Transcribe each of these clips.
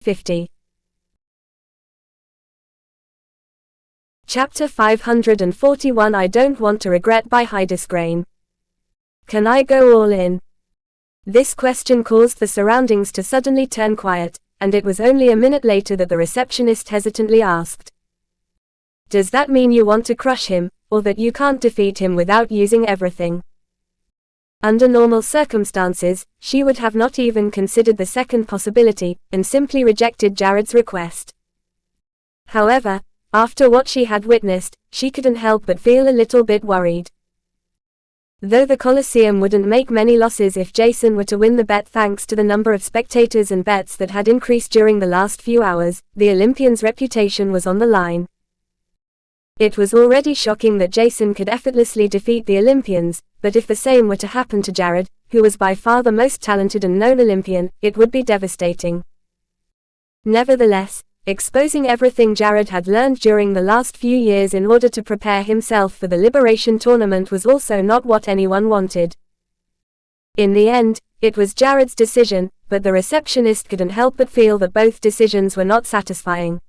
50. Chapter 541 I Don't Want to Regret by Heidesgrain. Can I go all in? This question caused the surroundings to suddenly turn quiet, and it was only a minute later that the receptionist hesitantly asked. Does that mean you want to crush him, or that you can't defeat him without using everything? Under normal circumstances, she would have not even considered the second possibility, and simply rejected Jared's request. However, after what she had witnessed, she couldn't help but feel a little bit worried. Though the Colosseum wouldn't make many losses if Jason were to win the bet thanks to the number of spectators and bets that had increased during the last few hours, the Olympian's reputation was on the line. It was already shocking that Jason could effortlessly defeat the Olympians, but if the same were to happen to Jared, who was by far the most talented and known Olympian, it would be devastating. Nevertheless, exposing everything Jared had learned during the last few years in order to prepare himself for the Liberation Tournament was also not what anyone wanted. In the end, it was Jared's decision, but the receptionist couldn't help but feel that both decisions were not satisfying.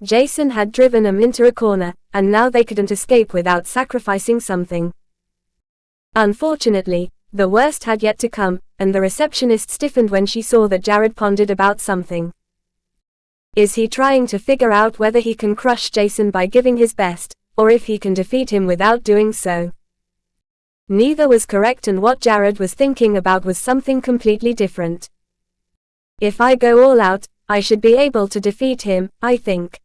Jason had driven them into a corner, and now they couldn't escape without sacrificing something. Unfortunately, the worst had yet to come, and the receptionist stiffened when she saw that Jared pondered about something. Is he trying to figure out whether he can crush Jason by giving his best, or if he can defeat him without doing so? Neither was correct, and what Jared was thinking about was something completely different. If I go all out, I should be able to defeat him, I think.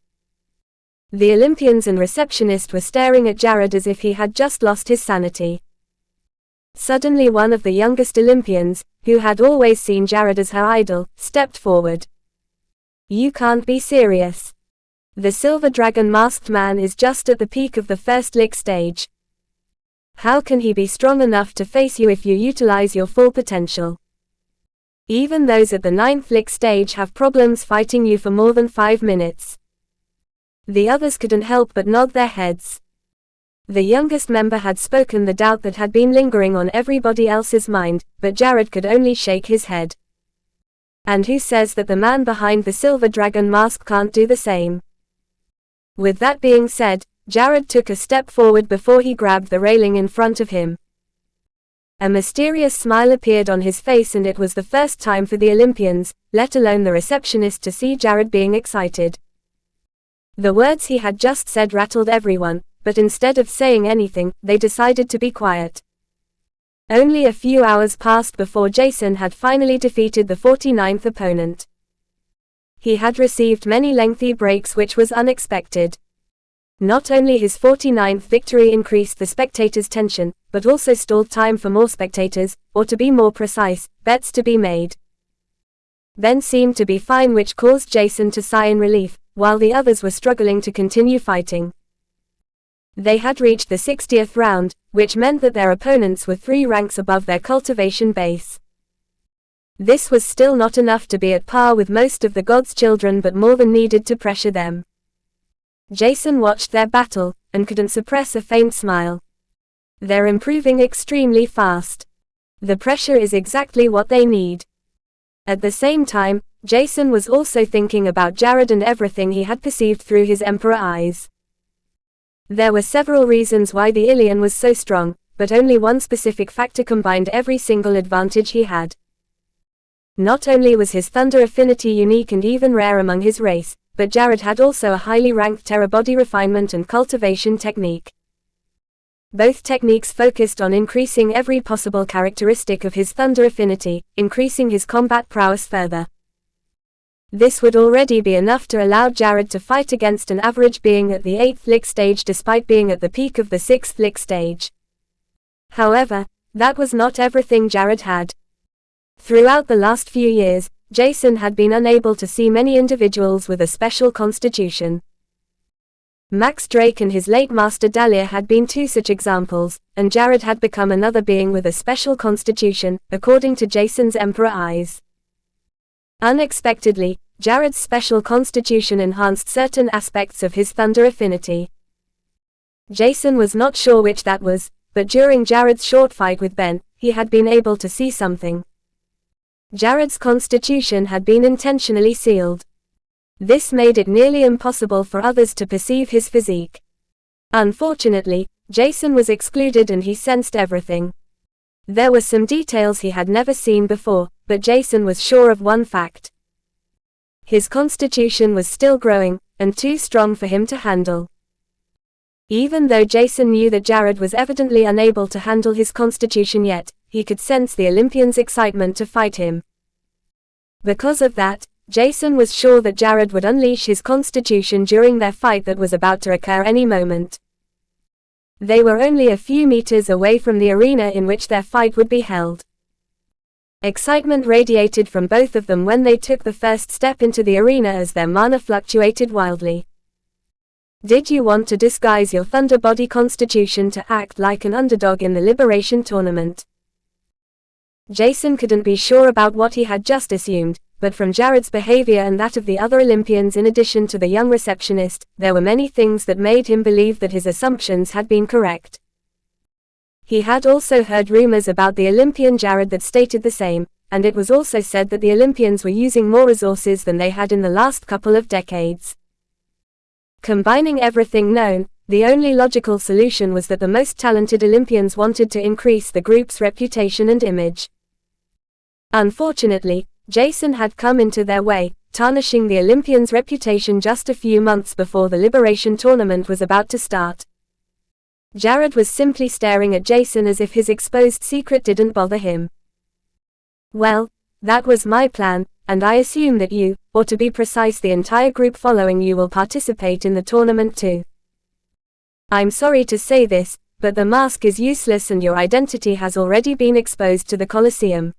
The Olympians and receptionist were staring at Jared as if he had just lost his sanity. Suddenly one of the youngest Olympians, who had always seen Jared as her idol, stepped forward. You can't be serious. The Silver Dragon masked man is just at the peak of the first lick stage. How can he be strong enough to face you if you utilize your full potential? Even those at the 9th lick stage have problems fighting you for more than 5 minutes. The others couldn't help but nod their heads. The youngest member had spoken the doubt that had been lingering on everybody else's mind, but Jared could only shake his head. And who says that the man behind the Silver Dragon mask can't do the same? With that being said, Jared took a step forward before he grabbed the railing in front of him. A mysterious smile appeared on his face, and it was the first time for the Olympians, let alone the receptionist, to see Jared being excited. The words he had just said rattled everyone, but instead of saying anything, they decided to be quiet. Only a few hours passed before Jason had finally defeated the 49th opponent. He had received many lengthy breaks, which was unexpected. Not only his 49th victory increased the spectators' tension, but also stalled time for more spectators, or to be more precise, bets to be made. Then seemed to be fine, which caused Jason to sigh in relief, while the others were struggling to continue fighting. They had reached the 60th round, which meant that their opponents were 3 ranks above their cultivation base. This was still not enough to be at par with most of the gods' children, but more than needed to pressure them. Jason watched their battle, and couldn't suppress a faint smile. They're improving extremely fast. The pressure is exactly what they need. At the same time, Jason was also thinking about Jared and everything he had perceived through his Emperor eyes. There were several reasons why the Ilian was so strong, but only one specific factor combined every single advantage he had. Not only was his thunder affinity unique and even rare among his race, but Jared had also a highly ranked Terra body refinement and cultivation technique. Both techniques focused on increasing every possible characteristic of his thunder affinity, increasing his combat prowess further. This would already be enough to allow Jared to fight against an average being at the 8th lick stage despite being at the peak of the 6th lick stage. However, that was not everything Jared had. Throughout the last few years, Jason had been unable to see many individuals with a special constitution. Max Drake and his late master Dahlia had been 2 such examples, and Jared had become another being with a special constitution, according to Jason's Emperor eyes. Unexpectedly, Jared's special constitution enhanced certain aspects of his thunder affinity. Jason was not sure which that was, but during Jared's short fight with Ben, he had been able to see something. Jared's constitution had been intentionally sealed. This made it nearly impossible for others to perceive his physique. Unfortunately, Jason was excluded and he sensed everything. There were some details he had never seen before, but Jason was sure of one fact. His constitution was still growing, and too strong for him to handle. Even though Jason knew that Jared was evidently unable to handle his constitution yet, he could sense the Olympians' excitement to fight him. Because of that, Jason was sure that Jared would unleash his constitution during their fight that was about to occur any moment. They were only a few meters away from the arena in which their fight would be held. Excitement radiated from both of them when they took the first step into the arena as their mana fluctuated wildly. Did you want to disguise your Thunder Body constitution to act like an underdog in the Liberation Tournament? Jason couldn't be sure about what he had just assumed, but from Jared's behavior and that of the other Olympians in addition to the young receptionist, there were many things that made him believe that his assumptions had been correct. He had also heard rumors about the Olympian Jared that stated the same, and it was also said that the Olympians were using more resources than they had in the last couple of decades. Combining everything known, the only logical solution was that the most talented Olympians wanted to increase the group's reputation and image. Unfortunately, Jason had come into their way, tarnishing the Olympians' reputation just a few months before the Liberation Tournament was about to start. Jared was simply staring at Jason as if his exposed secret didn't bother him. Well, that was my plan, and I assume that you, or to be precise the entire group following you, will participate in the tournament too. I'm sorry to say this, but the mask is useless and your identity has already been exposed to the Colosseum.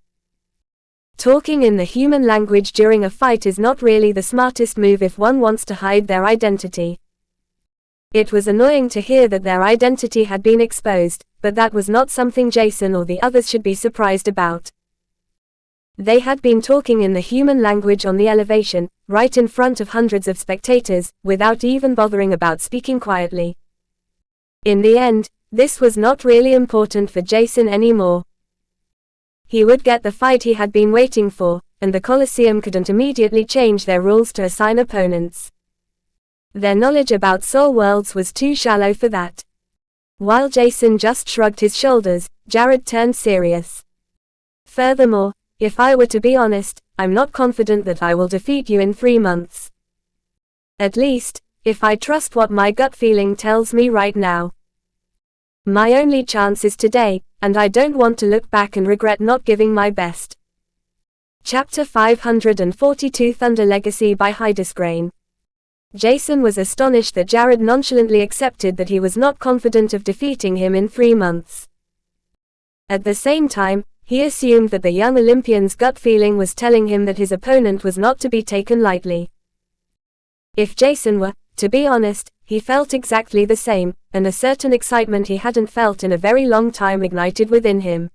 Talking in the human language during a fight is not really the smartest move if one wants to hide their identity. It was annoying to hear that their identity had been exposed, but that was not something Jason or the others should be surprised about. They had been talking in the human language on the elevation, right in front of hundreds of spectators, without even bothering about speaking quietly. In the end, this was not really important for Jason anymore. He would get the fight he had been waiting for, and the Colosseum couldn't immediately change their rules to assign opponents. Their knowledge about soul worlds was too shallow for that. While Jason just shrugged his shoulders, Jared turned serious. Furthermore, if I were to be honest, I'm not confident that I will defeat you in 3 months. At least, if I trust what my gut feeling tells me right now. My only chance is today, and I don't want to look back and regret not giving my best. Chapter 542 Thunder Legacy by Hydesgrain. Jason was astonished that Jared nonchalantly accepted that he was not confident of defeating him in 3 months. At the same time, he assumed that the young Olympian's gut feeling was telling him that his opponent was not to be taken lightly. If Jason were, to be honest, he felt exactly the same, and a certain excitement he hadn't felt in a very long time ignited within him.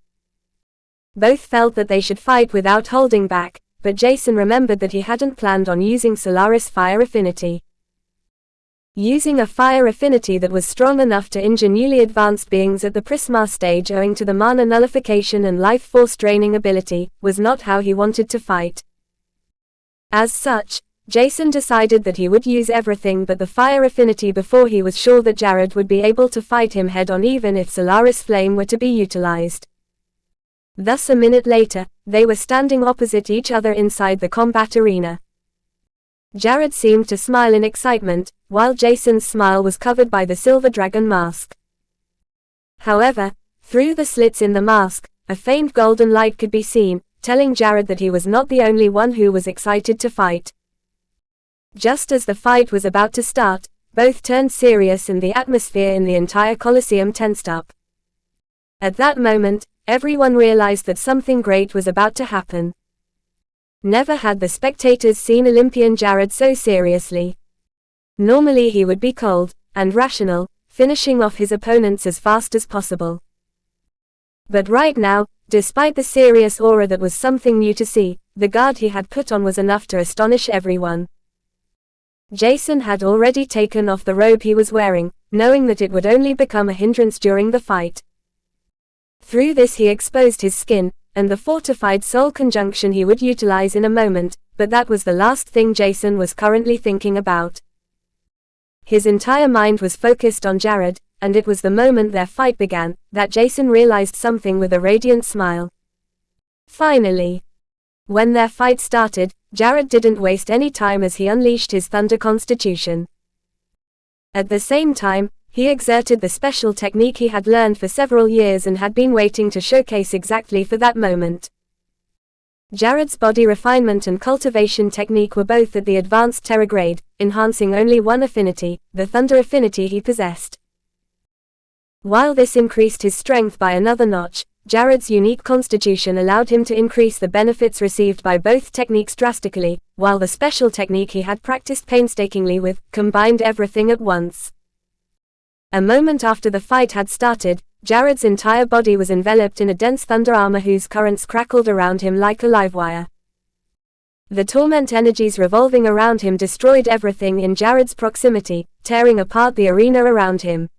Both felt that they should fight without holding back, but Jason remembered that he hadn't planned on using Solaris Fire Affinity. Using a fire affinity that was strong enough to injure newly advanced beings at the Prisma stage owing to the mana nullification and life force draining ability, was not how he wanted to fight. As such, Jason decided that he would use everything but the fire affinity before he was sure that Jared would be able to fight him head-on even if Solaris Flame were to be utilized. Thus a minute later, they were standing opposite each other inside the combat arena. Jared seemed to smile in excitement, while Jason's smile was covered by the Silver Dragon mask. However, through the slits in the mask, a faint golden light could be seen, telling Jared that he was not the only one who was excited to fight. Just as the fight was about to start, both turned serious and the atmosphere in the entire Colosseum tensed up. At that moment, everyone realized that something great was about to happen. Never had the spectators seen Olympian Jared so seriously. Normally he would be cold and rational, finishing off his opponents as fast as possible. But right now, despite the serious aura that was something new to see, the guard he had put on was enough to astonish everyone. Jason had already taken off the robe he was wearing, knowing that it would only become a hindrance during the fight. Through this he exposed his skin, and the fortified soul conjunction he would utilize in a moment, but that was the last thing Jason was currently thinking about. His entire mind was focused on Jared, and it was the moment their fight began that Jason realized something with a radiant smile. Finally. When their fight started, Jared didn't waste any time as he unleashed his Thunder Constitution. At the same time, he exerted the special technique he had learned for several years and had been waiting to showcase exactly for that moment. Jared's body refinement and cultivation technique were both at the advanced Terra grade, enhancing only one affinity, the Thunder affinity he possessed. While this increased his strength by another notch, Jared's unique constitution allowed him to increase the benefits received by both techniques drastically, while the special technique he had practiced painstakingly with combined everything at once. A moment after the fight had started, Jared's entire body was enveloped in a dense thunder armor whose currents crackled around him like a live wire. The torment energies revolving around him destroyed everything in Jared's proximity, tearing apart the arena around him.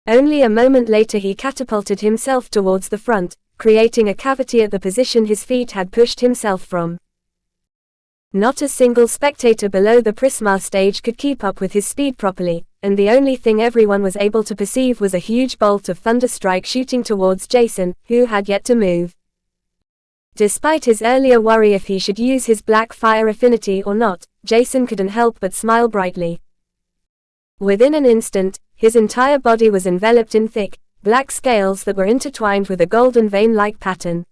Only a moment later he catapulted himself towards the front, creating a cavity at the position his feet had pushed himself from. Not a single spectator below the Prisma stage could keep up with his speed properly, and the only thing everyone was able to perceive was a huge bolt of thunderstrike shooting towards Jason, who had yet to move. Despite his earlier worry if he should use his black fire affinity or not, Jason couldn't help but smile brightly. Within an instant, his entire body was enveloped in thick, black scales that were intertwined with a golden vein-like pattern.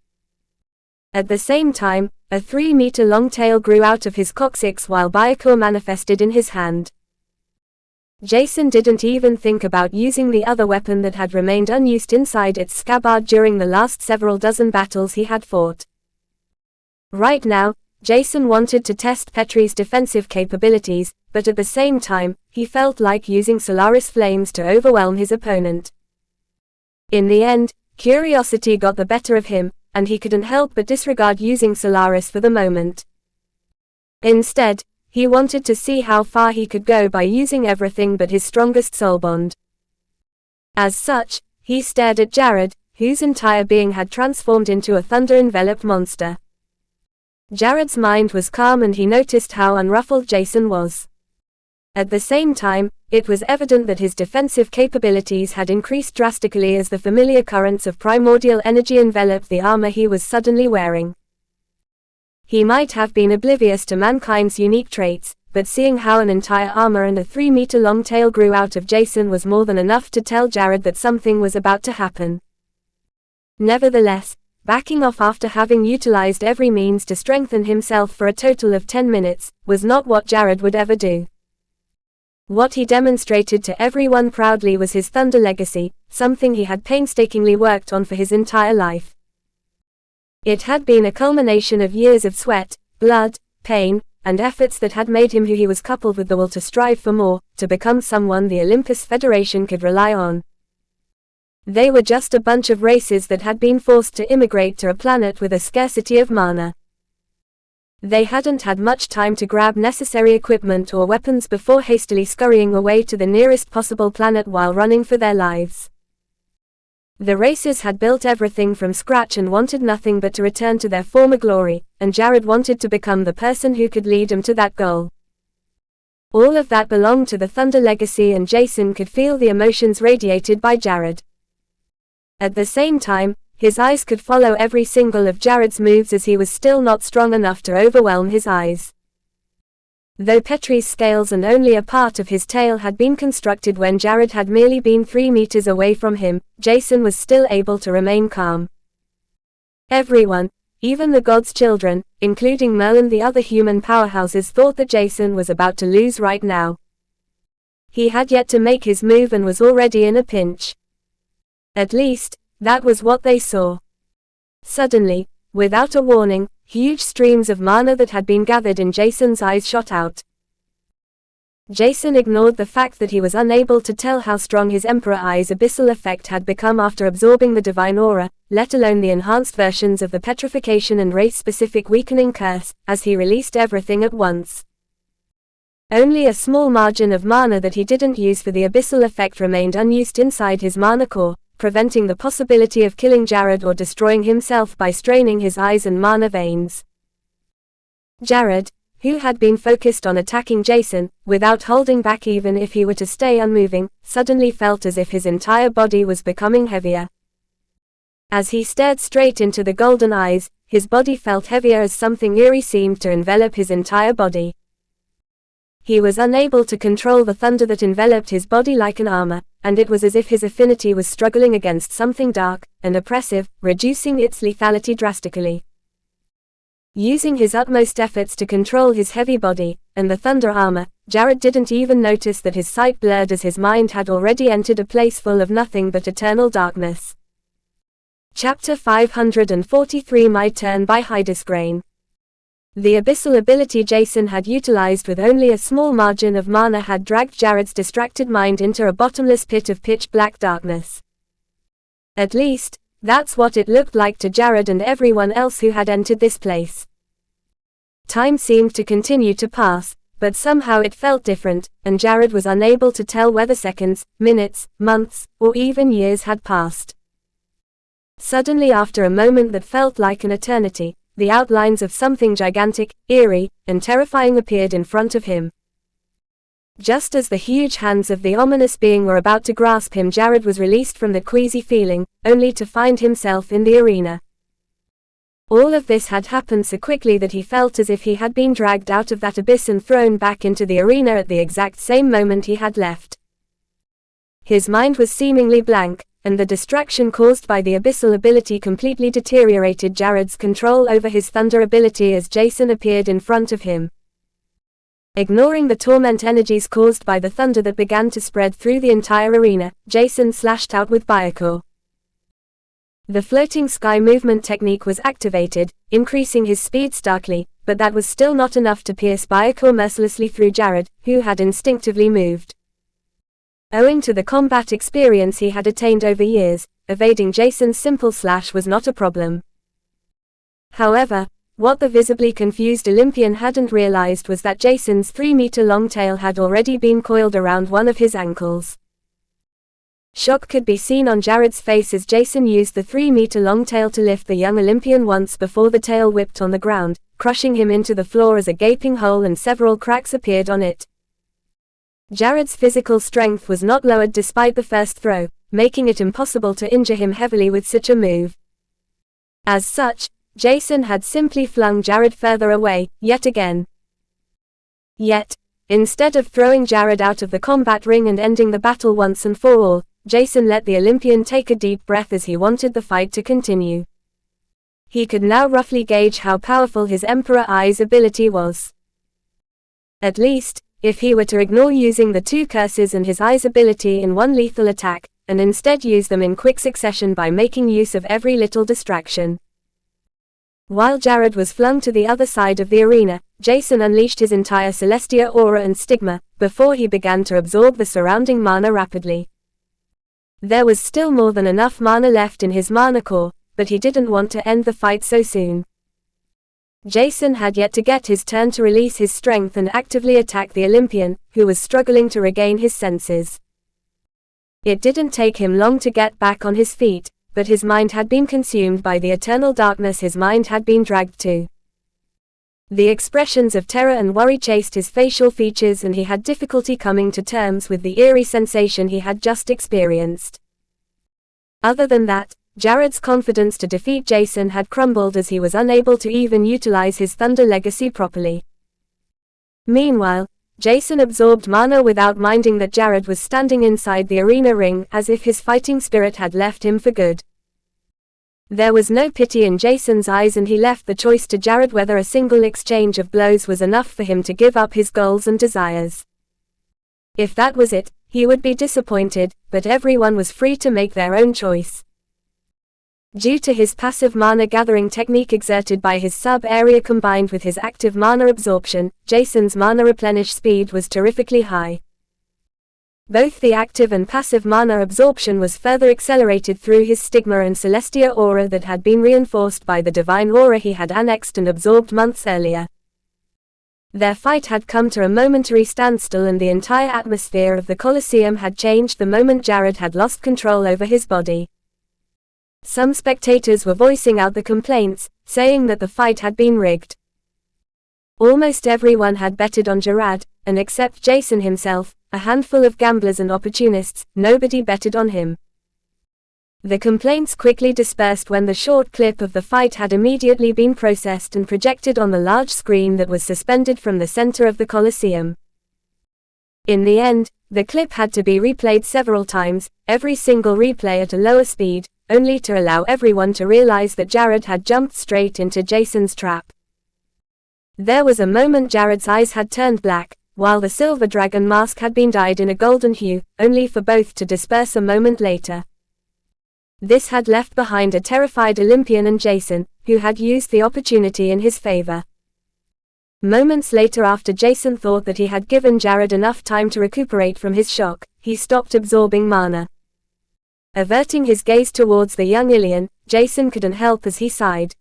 At the same time, a 3-meter-long tail grew out of his coccyx while Byakuya manifested in his hand. Jason didn't even think about using the other weapon that had remained unused inside its scabbard during the last several dozen battles he had fought. Right now, Jason wanted to test Petri's defensive capabilities, but at the same time, he felt like using Solaris Flames to overwhelm his opponent. In the end, curiosity got the better of him, and he couldn't help but disregard using Solaris for the moment. Instead, he wanted to see how far he could go by using everything but his strongest soul bond. As such, he stared at Jared, whose entire being had transformed into a thunder-enveloped monster. Jared's mind was calm and he noticed how unruffled Jason was. At the same time, it was evident that his defensive capabilities had increased drastically as the familiar currents of primordial energy enveloped the armor he was suddenly wearing. He might have been oblivious to mankind's unique traits, but seeing how an entire armor and a 3-meter-long tail grew out of Jason was more than enough to tell Jared that something was about to happen. Nevertheless, backing off after having utilized every means to strengthen himself for a total of 10 minutes, was not what Jared would ever do. What he demonstrated to everyone proudly was his Thunder legacy, something he had painstakingly worked on for his entire life. It had been a culmination of years of sweat, blood, pain, and efforts that had made him who he was, coupled with the will to strive for more, to become someone the Olympus Federation could rely on. They were just a bunch of races that had been forced to immigrate to a planet with a scarcity of mana. They hadn't had much time to grab necessary equipment or weapons before hastily scurrying away to the nearest possible planet while running for their lives. The racers had built everything from scratch and wanted nothing but to return to their former glory, and Jared wanted to become the person who could lead them to that goal. All of that belonged to the Thunder legacy, and Jason could feel the emotions radiated by Jared. At the same time, his eyes could follow every single of Jared's moves as he was still not strong enough to overwhelm his eyes. Though Petri's scales and only a part of his tail had been constructed when Jared had merely been 3 meters away from him, Jason was still able to remain calm. Everyone, even the gods' children, including Merlin and the other human powerhouses, thought that Jason was about to lose right now. He had yet to make his move and was already in a pinch. At least, that was what they saw. Suddenly, without a warning, huge streams of mana that had been gathered in Jason's eyes shot out. Jason ignored the fact that he was unable to tell how strong his Emperor Eye's abyssal effect had become after absorbing the divine aura, let alone the enhanced versions of the petrification and race-specific weakening curse, as he released everything at once. Only a small margin of mana that he didn't use for the abyssal effect remained unused inside his mana core, preventing the possibility of killing Jared or destroying himself by straining his eyes and mana veins. Jared, who had been focused on attacking Jason, without holding back even if he were to stay unmoving, suddenly felt as if his entire body was becoming heavier. As he stared straight into the golden eyes, his body felt heavier as something eerie seemed to envelop his entire body. He was unable to control the thunder that enveloped his body like an armor, and it was as if his affinity was struggling against something dark and oppressive, reducing its lethality drastically. Using his utmost efforts to control his heavy body and the thunder armor, Jared didn't even notice that his sight blurred as his mind had already entered a place full of nothing but eternal darkness. Chapter 543 My Turn by Hydesgrain. The abyssal ability Jason had utilized with only a small margin of mana had dragged Jared's distracted mind into a bottomless pit of pitch-black darkness. At least, that's what it looked like to Jared and everyone else who had entered this place. Time seemed to continue to pass, but somehow it felt different, and Jared was unable to tell whether seconds, minutes, months, or even years had passed. Suddenly, after a moment that felt like an eternity, the outlines of something gigantic, eerie, and terrifying appeared in front of him. Just as the huge hands of the ominous being were about to grasp him, Jared was released from the queasy feeling, only to find himself in the arena. All of this had happened so quickly that he felt as if he had been dragged out of that abyss and thrown back into the arena at the exact same moment he had left. His mind was seemingly blank, and the distraction caused by the abyssal ability completely deteriorated Jared's control over his thunder ability as Jason appeared in front of him. Ignoring the torment energies caused by the thunder that began to spread through the entire arena, Jason slashed out with Byakuya. The floating sky movement technique was activated, increasing his speed starkly, but that was still not enough to pierce Byakuya mercilessly through Jared, who had instinctively moved. Owing to the combat experience he had attained over years, evading Jason's simple slash was not a problem. However, what the visibly confused Olympian hadn't realized was that Jason's 3-meter-long tail had already been coiled around one of his ankles. Shock could be seen on Jared's face as Jason used the 3-meter-long tail to lift the young Olympian once before the tail whipped on the ground, crushing him into the floor as a gaping hole and several cracks appeared on it. Jared's physical strength was not lowered despite the first throw, making it impossible to injure him heavily with such a move. As such, Jason had simply flung Jared further away, yet again. Yet, instead of throwing Jared out of the combat ring and ending the battle once and for all, Jason let the Olympian take a deep breath as he wanted the fight to continue. He could now roughly gauge how powerful his Emperor Eyes ability was. At least, if he were to ignore using the 2 curses and his Eyes ability in one lethal attack, and instead use them in quick succession by making use of every little distraction. While Jared was flung to the other side of the arena, Jason unleashed his entire Celestia aura and stigma, before he began to absorb the surrounding mana rapidly. There was still more than enough mana left in his mana core, but he didn't want to end the fight so soon. Jason had yet to get his turn to release his strength and actively attack the Olympian, who was struggling to regain his senses. It didn't take him long to get back on his feet, but his mind had been consumed by the eternal darkness his mind had been dragged to. The expressions of terror and worry chased his facial features and he had difficulty coming to terms with the eerie sensation he had just experienced. Other than that, Jared's confidence to defeat Jason had crumbled as he was unable to even utilize his Thunder Legacy properly. Meanwhile, Jason absorbed mana without minding that Jared was standing inside the arena ring as if his fighting spirit had left him for good. There was no pity in Jason's eyes and he left the choice to Jared whether a single exchange of blows was enough for him to give up his goals and desires. If that was it, he would be disappointed, but everyone was free to make their own choice. Due to his passive mana gathering technique exerted by his sub-area combined with his active mana absorption, Jason's mana replenish speed was terrifically high. Both the active and passive mana absorption was further accelerated through his Stigma and Celestia aura that had been reinforced by the divine aura he had annexed and absorbed months earlier. Their fight had come to a momentary standstill, and the entire atmosphere of the Colosseum had changed the moment Jared had lost control over his body. Some spectators were voicing out the complaints, saying that the fight had been rigged. Almost everyone had betted on Jared, and except Jason himself, a handful of gamblers and opportunists, nobody betted on him. The complaints quickly dispersed when the short clip of the fight had immediately been processed and projected on the large screen that was suspended from the center of the Colosseum. In the end, the clip had to be replayed several times, every single replay at a lower speed, only to allow everyone to realize that Jared had jumped straight into Jason's trap. There was a moment Jared's eyes had turned black, while the silver dragon mask had been dyed in a golden hue, only for both to disperse a moment later. This had left behind a terrified Olympian and Jason, who had used the opportunity in his favor. Moments later, after Jason thought that he had given Jared enough time to recuperate from his shock, he stopped absorbing mana. Averting his gaze towards the young Ilian, Jason couldn't help as he sighed.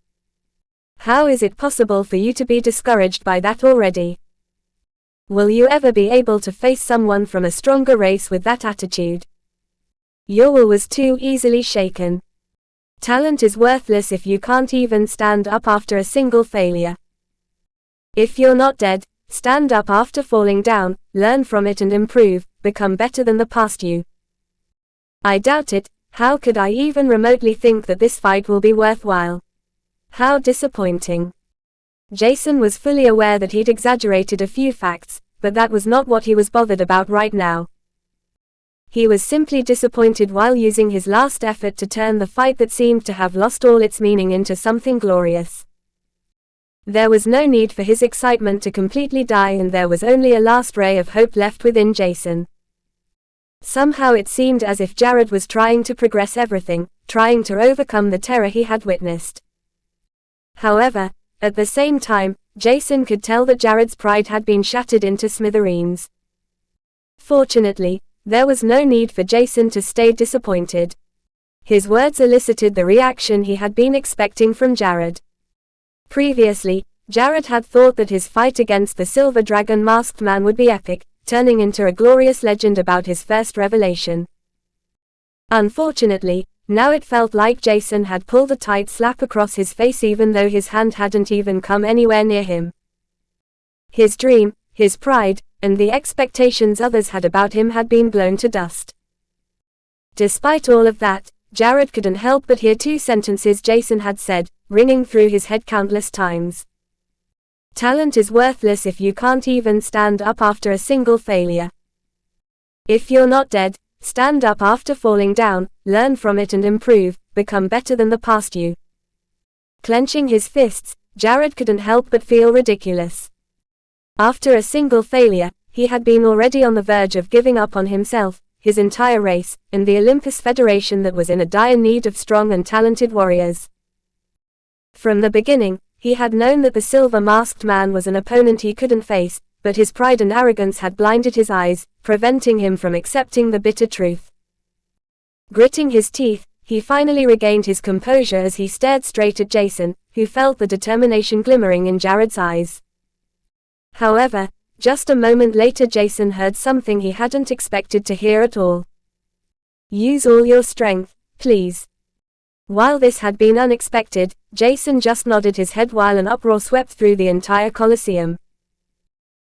How is it possible for you to be discouraged by that already? Will you ever be able to face someone from a stronger race with that attitude? Your will was too easily shaken. Talent is worthless if you can't even stand up after a single failure. If you're not dead, stand up after falling down, learn from it and improve, become better than the past you. I doubt it. How could I even remotely think that this fight will be worthwhile? How disappointing. Jason was fully aware that he'd exaggerated a few facts, but that was not what he was bothered about right now. He was simply disappointed while using his last effort to turn the fight that seemed to have lost all its meaning into something glorious. There was no need for his excitement to completely die, and there was only a last ray of hope left within Jason. Somehow it seemed as if Jared was trying to progress everything, trying to overcome the terror he had witnessed. However, at the same time, Jason could tell that Jared's pride had been shattered into smithereens. Fortunately, there was no need for Jason to stay disappointed. His words elicited the reaction he had been expecting from Jared. Previously, Jared had thought that his fight against the Silver Dragon Masked Man would be epic, turning into a glorious legend about his first revelation. Unfortunately, now it felt like Jason had pulled a tight slap across his face, even though his hand hadn't even come anywhere near him. His dream, his pride, and the expectations others had about him had been blown to dust. Despite all of that, Jared couldn't help but hear two sentences Jason had said, ringing through his head countless times. Talent is worthless if you can't even stand up after a single failure. If you're not dead, stand up after falling down, learn from it and improve, become better than the past you. Clenching his fists, Jared couldn't help but feel ridiculous. After a single failure, he had been already on the verge of giving up on himself, his entire race, and the Olympus Federation that was in a dire need of strong and talented warriors. From the beginning, he had known that the Silver Masked Man was an opponent he couldn't face, but his pride and arrogance had blinded his eyes, preventing him from accepting the bitter truth. Gritting his teeth, he finally regained his composure as he stared straight at Jason, who felt the determination glimmering in Jared's eyes. However, just a moment later Jason heard something he hadn't expected to hear at all. Use all your strength, please. While this had been unexpected, Jason just nodded his head while an uproar swept through the entire Colosseum.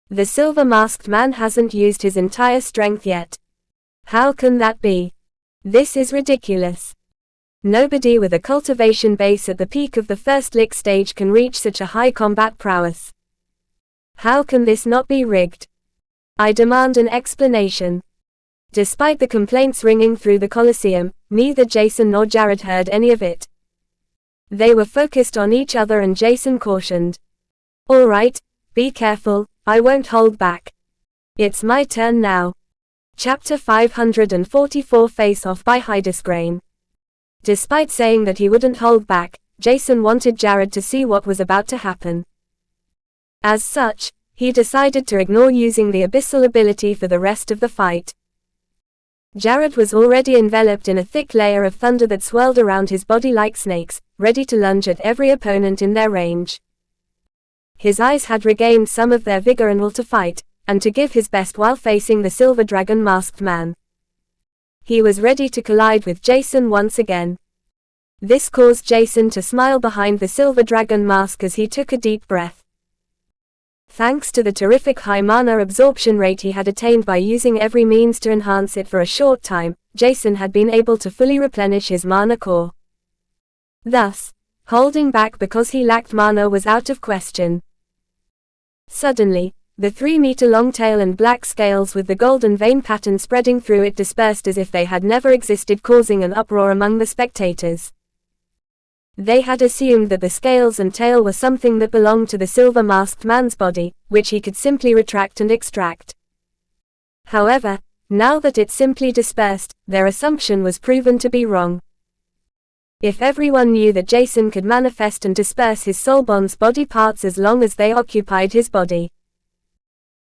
The Silver Masked Man hasn't used his entire strength yet. How can that be? This is ridiculous. Nobody with a cultivation base at the peak of the First Lick stage can reach such a high combat prowess. How can this not be rigged? I demand an explanation. Despite the complaints ringing through the Colosseum, neither Jason nor Jared heard any of it. They were focused on each other, and Jason cautioned. All right, be careful, I won't hold back. It's my turn now. Chapter 544 Face Off by Hydesgrain. Despite saying that he wouldn't hold back, Jason wanted Jared to see what was about to happen. As such, he decided to ignore using the abyssal ability for the rest of the fight. Jared was already enveloped in a thick layer of thunder that swirled around his body like snakes, ready to lunge at every opponent in their range. His eyes had regained some of their vigor and will to fight, and to give his best while facing the Silver Dragon masked man. He was ready to collide with Jason once again. This caused Jason to smile behind the Silver Dragon mask as he took a deep breath. Thanks to the terrific high mana absorption rate he had attained by using every means to enhance it for a short time, Jason had been able to fully replenish his mana core. Thus, holding back because he lacked mana was out of question. Suddenly, the 3-meter-long tail and black scales with the golden vein pattern spreading through it dispersed as if they had never existed, causing an uproar among the spectators. They had assumed that the scales and tail were something that belonged to the silver masked man's body, which he could simply retract and extract. However, now that it simply dispersed, their assumption was proven to be wrong. If everyone knew that Jason could manifest and disperse his soulbond's body parts as long as they occupied his body.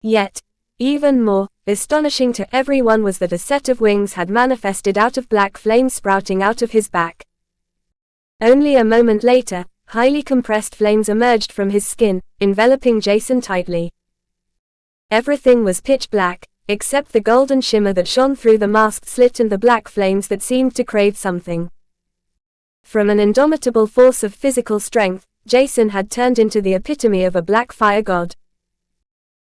Yet, even more astonishing to everyone was that a set of wings had manifested out of black flames sprouting out of his back. Only a moment later, highly compressed flames emerged from his skin, enveloping Jason tightly. Everything was pitch black, except the golden shimmer that shone through the masked slit and the black flames that seemed to crave something. From an indomitable force of physical strength, Jason had turned into the epitome of a black fire god.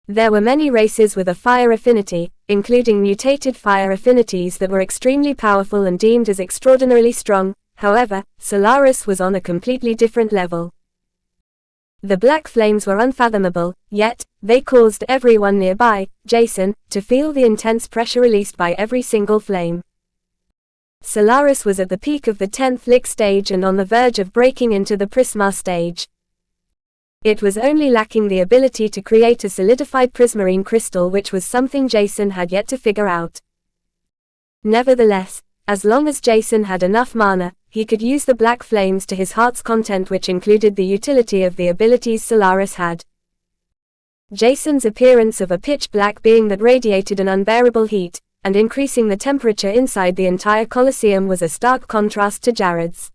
There were many races with a fire affinity, including mutated fire affinities that were extremely powerful and deemed as extraordinarily strong. However, Solaris was on a completely different level. The black flames were unfathomable, yet, they caused everyone nearby, Jason, to feel the intense pressure released by every single flame. Solaris was at the peak of the 10th Lick stage and on the verge of breaking into the Prisma stage. It was only lacking the ability to create a solidified prismarine crystal, which was something Jason had yet to figure out. Nevertheless, as long as Jason had enough mana, he could use the black flames to his heart's content, which included the utility of the abilities Solaris had. Jason's appearance of a pitch black being that radiated an unbearable heat, and increasing the temperature inside the entire Colosseum was a stark contrast to Jared's.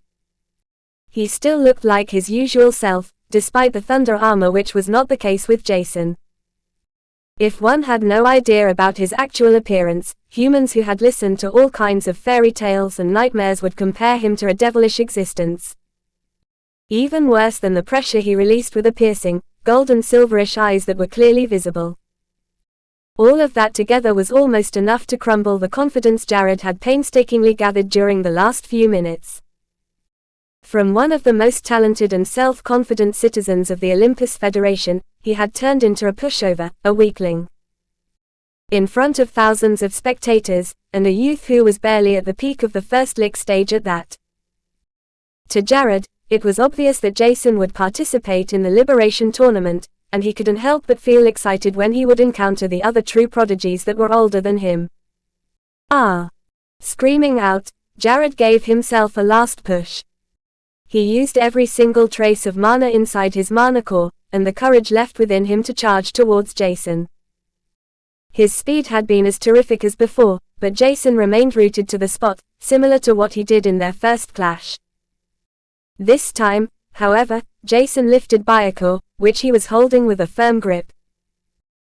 He still looked like his usual self, despite the thunder armor, which was not the case with Jason. If one had no idea about his actual appearance, humans who had listened to all kinds of fairy tales and nightmares would compare him to a devilish existence. Even worse than the pressure he released with the piercing, golden silverish eyes that were clearly visible. All of that together was almost enough to crumble the confidence Jared had painstakingly gathered during the last few minutes. From one of the most talented and self-confident citizens of the Olympus Federation, he had turned into a pushover, a weakling. In front of thousands of spectators, and a youth who was barely at the peak of the first Lick stage at that. To Jared, it was obvious that Jason would participate in the Liberation Tournament, and he couldn't help but feel excited when he would encounter the other true prodigies that were older than him. Ah! Screaming out, Jared gave himself a last push. He used every single trace of mana inside his mana core, and the courage left within him to charge towards Jason. His speed had been as terrific as before, but Jason remained rooted to the spot, similar to what he did in their first clash. This time, however, Jason lifted Byakuya, which he was holding with a firm grip.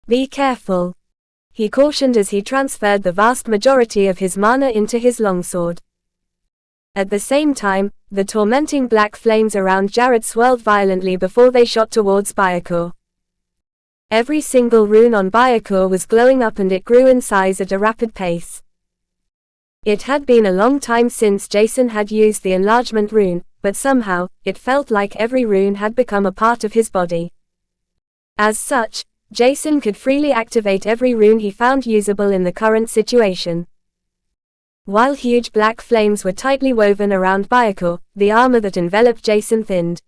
"Be careful," he cautioned as he transferred the vast majority of his mana into his longsword. At the same time, the tormenting black flames around Jared swirled violently before they shot towards Byakuya. Every single rune on Byakuya was glowing up and it grew in size at a rapid pace. It had been a long time since Jason had used the enlargement rune, but somehow, it felt like every rune had become a part of his body. As such, Jason could freely activate every rune he found usable in the current situation. While huge black flames were tightly woven around Byakuya, the armor that enveloped Jason thinned.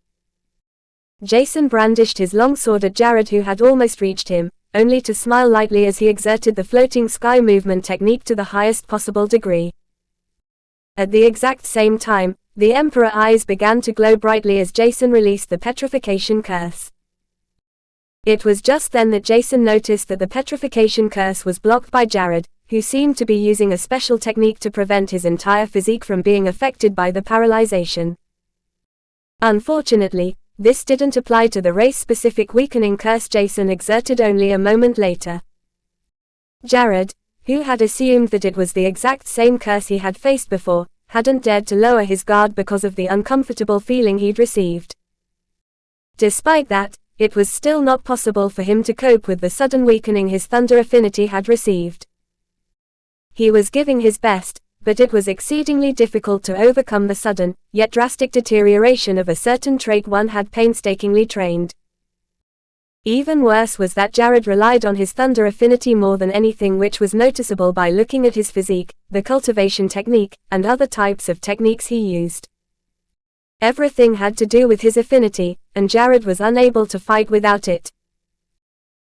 Jason brandished his longsword at Jared, who had almost reached him, only to smile lightly as he exerted the floating sky movement technique to the highest possible degree. At the exact same time, the Emperor eyes began to glow brightly as Jason released the petrification curse. It was just then that Jason noticed that the petrification curse was blocked by Jared, who seemed to be using a special technique to prevent his entire physique from being affected by the paralyzation. Unfortunately, This didn't apply to the race-specific weakening curse Jason exerted only a moment later. Jared, who had assumed that it was the exact same curse he had faced before, hadn't dared to lower his guard because of the uncomfortable feeling he'd received. Despite that, it was still not possible for him to cope with the sudden weakening his thunder affinity had received. He was giving his best, but it was exceedingly difficult to overcome the sudden, yet drastic deterioration of a certain trait one had painstakingly trained. Even worse was that Jared relied on his thunder affinity more than anything, which was noticeable by looking at his physique, the cultivation technique, and other types of techniques he used. Everything had to do with his affinity, and Jared was unable to fight without it.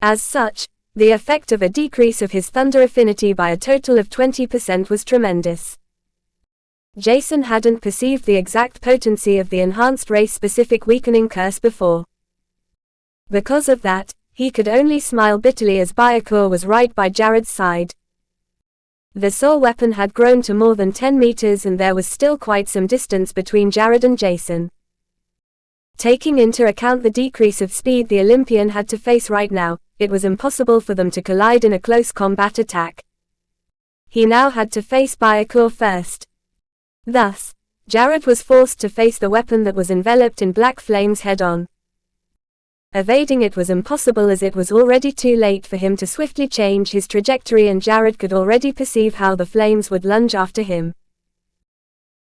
As such, the effect of a decrease of his thunder affinity by a total of 20% was tremendous. Jason hadn't perceived the exact potency of the enhanced race-specific weakening curse before. Because of that, he could only smile bitterly as Byakur was right by Jared's side. The saw weapon had grown to more than 10 meters and there was still quite some distance between Jared and Jason. Taking into account the decrease of speed the Olympian had to face right now, it was impossible for them to collide in a close combat attack. He now had to face Byakur first. Thus, Jared was forced to face the weapon that was enveloped in black flames head-on. Evading it was impossible as it was already too late for him to swiftly change his trajectory and Jared could already perceive how the flames would lunge after him.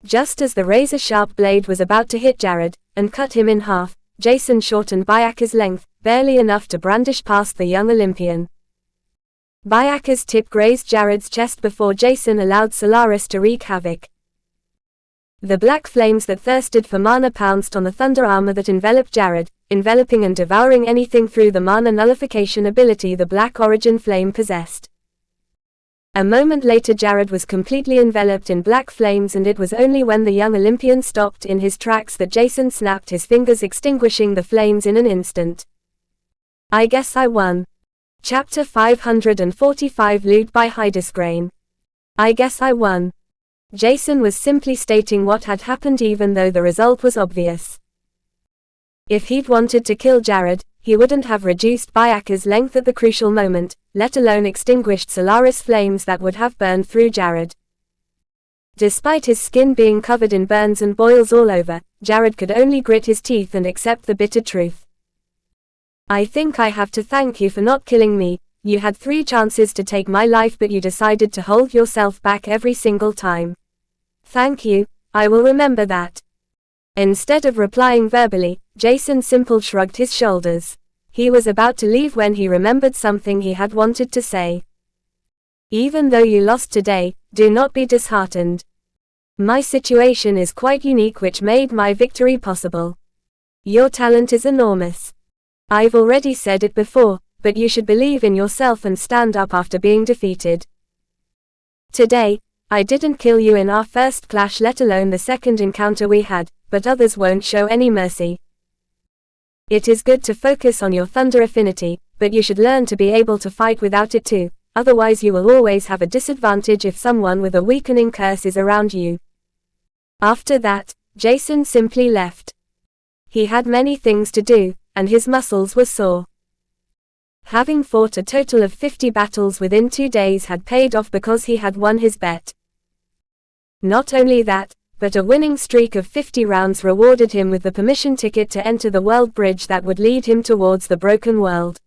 Just as the razor-sharp blade was about to hit Jared, and cut him in half, Jason shortened Byakur's length, barely enough to brandish past the young Olympian. Byakur's tip grazed Jared's chest before Jason allowed Solaris to wreak havoc. The black flames that thirsted for mana pounced on the thunder armor that enveloped Jared, enveloping and devouring anything through the mana nullification ability the Black Origin Flame possessed. A moment later Jared was completely enveloped in black flames and it was only when the young Olympian stopped in his tracks that Jason snapped his fingers, extinguishing the flames in an instant. I guess I won. Chapter 545 Loot by Hydesgrain. I guess I won. Jason was simply stating what had happened even though the result was obvious. If he'd wanted to kill Jared, he wouldn't have reduced Byakur's length at the crucial moment, let alone extinguished Solaris flames that would have burned through Jared. Despite his skin being covered in burns and boils all over, Jared could only grit his teeth and accept the bitter truth. I think I have to thank you for not killing me. You had 3 chances to take my life but you decided to hold yourself back every single time. Thank you, I will remember that. Instead of replying verbally, Jason simply shrugged his shoulders. He was about to leave when he remembered something he had wanted to say. Even though you lost today, do not be disheartened. My situation is quite unique, which made my victory possible. Your talent is enormous. I've already said it before, but you should believe in yourself and stand up after being defeated. Today, I didn't kill you in our first clash, let alone the second encounter we had, but others won't show any mercy. It is good to focus on your thunder affinity, but you should learn to be able to fight without it too, otherwise you will always have a disadvantage if someone with a weakening curse is around you. After that, Jason simply left. He had many things to do, and his muscles were sore. Having fought a total of 50 battles within 2 days had paid off because he had won his bet. Not only that, but a winning streak of 50 rounds rewarded him with the permission ticket to enter the world bridge that would lead him towards the broken world.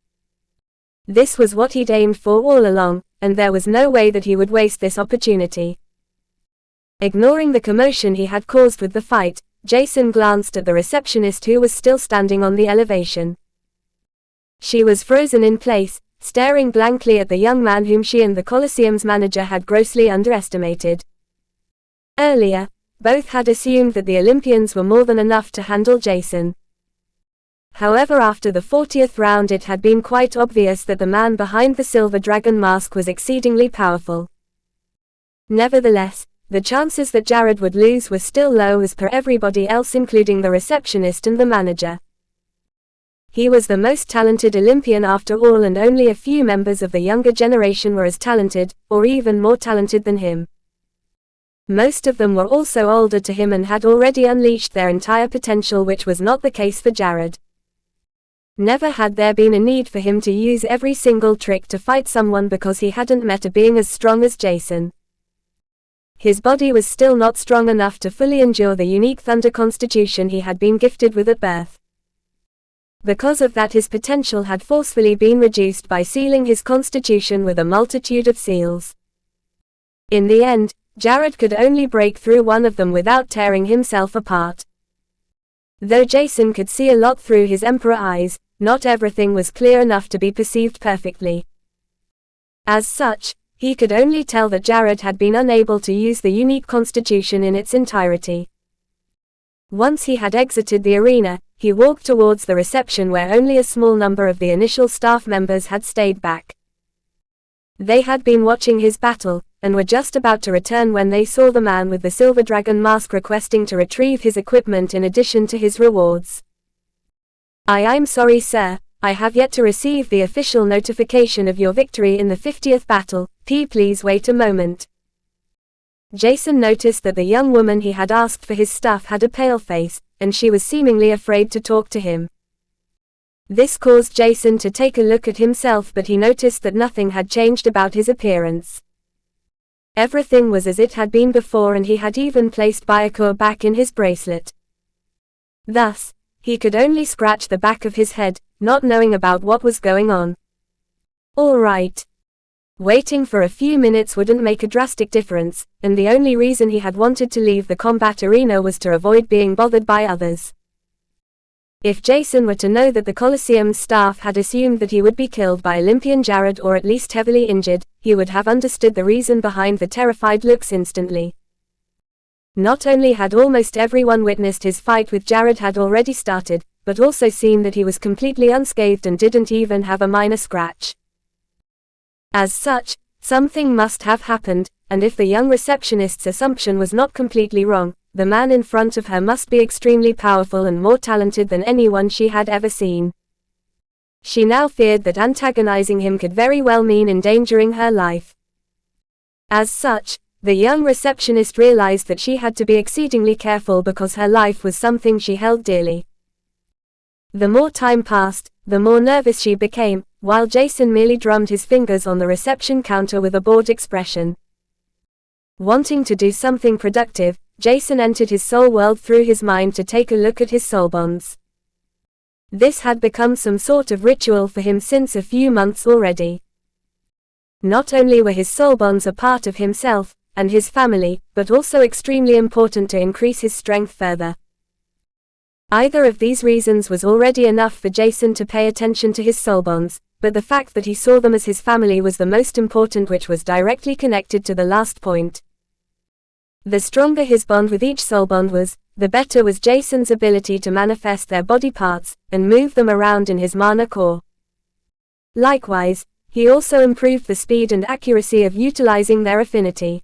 This was what he'd aimed for all along, and there was no way that he would waste this opportunity. Ignoring the commotion he had caused with the fight, Jason glanced at the receptionist who was still standing on the elevation. She was frozen in place, staring blankly at the young man whom she and the Colosseum's manager had grossly underestimated. Earlier, both had assumed that the Olympians were more than enough to handle Jason. However, after the 40th round it had been quite obvious that the man behind the silver dragon mask was exceedingly powerful. Nevertheless, the chances that Jared would lose were still low as per everybody else, including the receptionist and the manager. He was the most talented Olympian after all, and only a few members of the younger generation were as talented, or even more talented than him. Most of them were also older to him and had already unleashed their entire potential, which was not the case for Jared. Never had there been a need for him to use every single trick to fight someone because he hadn't met a being as strong as Jason. His body was still not strong enough to fully endure the unique thunder constitution he had been gifted with at birth. Because of that, his potential had forcefully been reduced by sealing his constitution with a multitude of seals. In the end, Jared could only break through one of them without tearing himself apart. Though Jason could see a lot through his Emperor eyes, not everything was clear enough to be perceived perfectly. As such, he could only tell that Jared had been unable to use the unique constitution in its entirety. Once he had exited the arena, he walked towards the reception where only a small number of the initial staff members had stayed back. They had been watching his battle, and were just about to return when they saw the man with the silver dragon mask requesting to retrieve his equipment in addition to his rewards. I'm sorry, sir, I have yet to receive the official notification of your victory in the 50th battle, please wait a moment. Jason noticed that the young woman he had asked for his stuff had a pale face, and she was seemingly afraid to talk to him. This caused Jason to take a look at himself, but he noticed that nothing had changed about his appearance. Everything was as it had been before, and he had even placed Byakuya back in his bracelet. Thus, he could only scratch the back of his head, not knowing about what was going on. All right. Waiting for a few minutes wouldn't make a drastic difference, and the only reason he had wanted to leave the combat arena was to avoid being bothered by others. If Jason were to know that the Colosseum's staff had assumed that he would be killed by Olympian Jared or at least heavily injured, he would have understood the reason behind the terrified looks instantly. Not only had almost everyone witnessed his fight with Jared had already started, but also seen that he was completely unscathed and didn't even have a minor scratch. As such, something must have happened, and if the young receptionist's assumption was not completely wrong, the man in front of her must be extremely powerful and more talented than anyone she had ever seen. She now feared that antagonizing him could very well mean endangering her life. As such, the young receptionist realized that she had to be exceedingly careful because her life was something she held dearly. The more time passed, the more nervous she became, while Jason merely drummed his fingers on the reception counter with a bored expression. Wanting to do something productive, Jason entered his soul world through his mind to take a look at his soul bonds. This had become some sort of ritual for him since a few months already. Not only were his soul bonds a part of himself and his family, but also extremely important to increase his strength further. Either of these reasons was already enough for Jason to pay attention to his soul bonds, but the fact that he saw them as his family was the most important, which was directly connected to the last point. The stronger his bond with each soul bond was, the better was Jason's ability to manifest their body parts and move them around in his mana core. Likewise, he also improved the speed and accuracy of utilizing their affinity.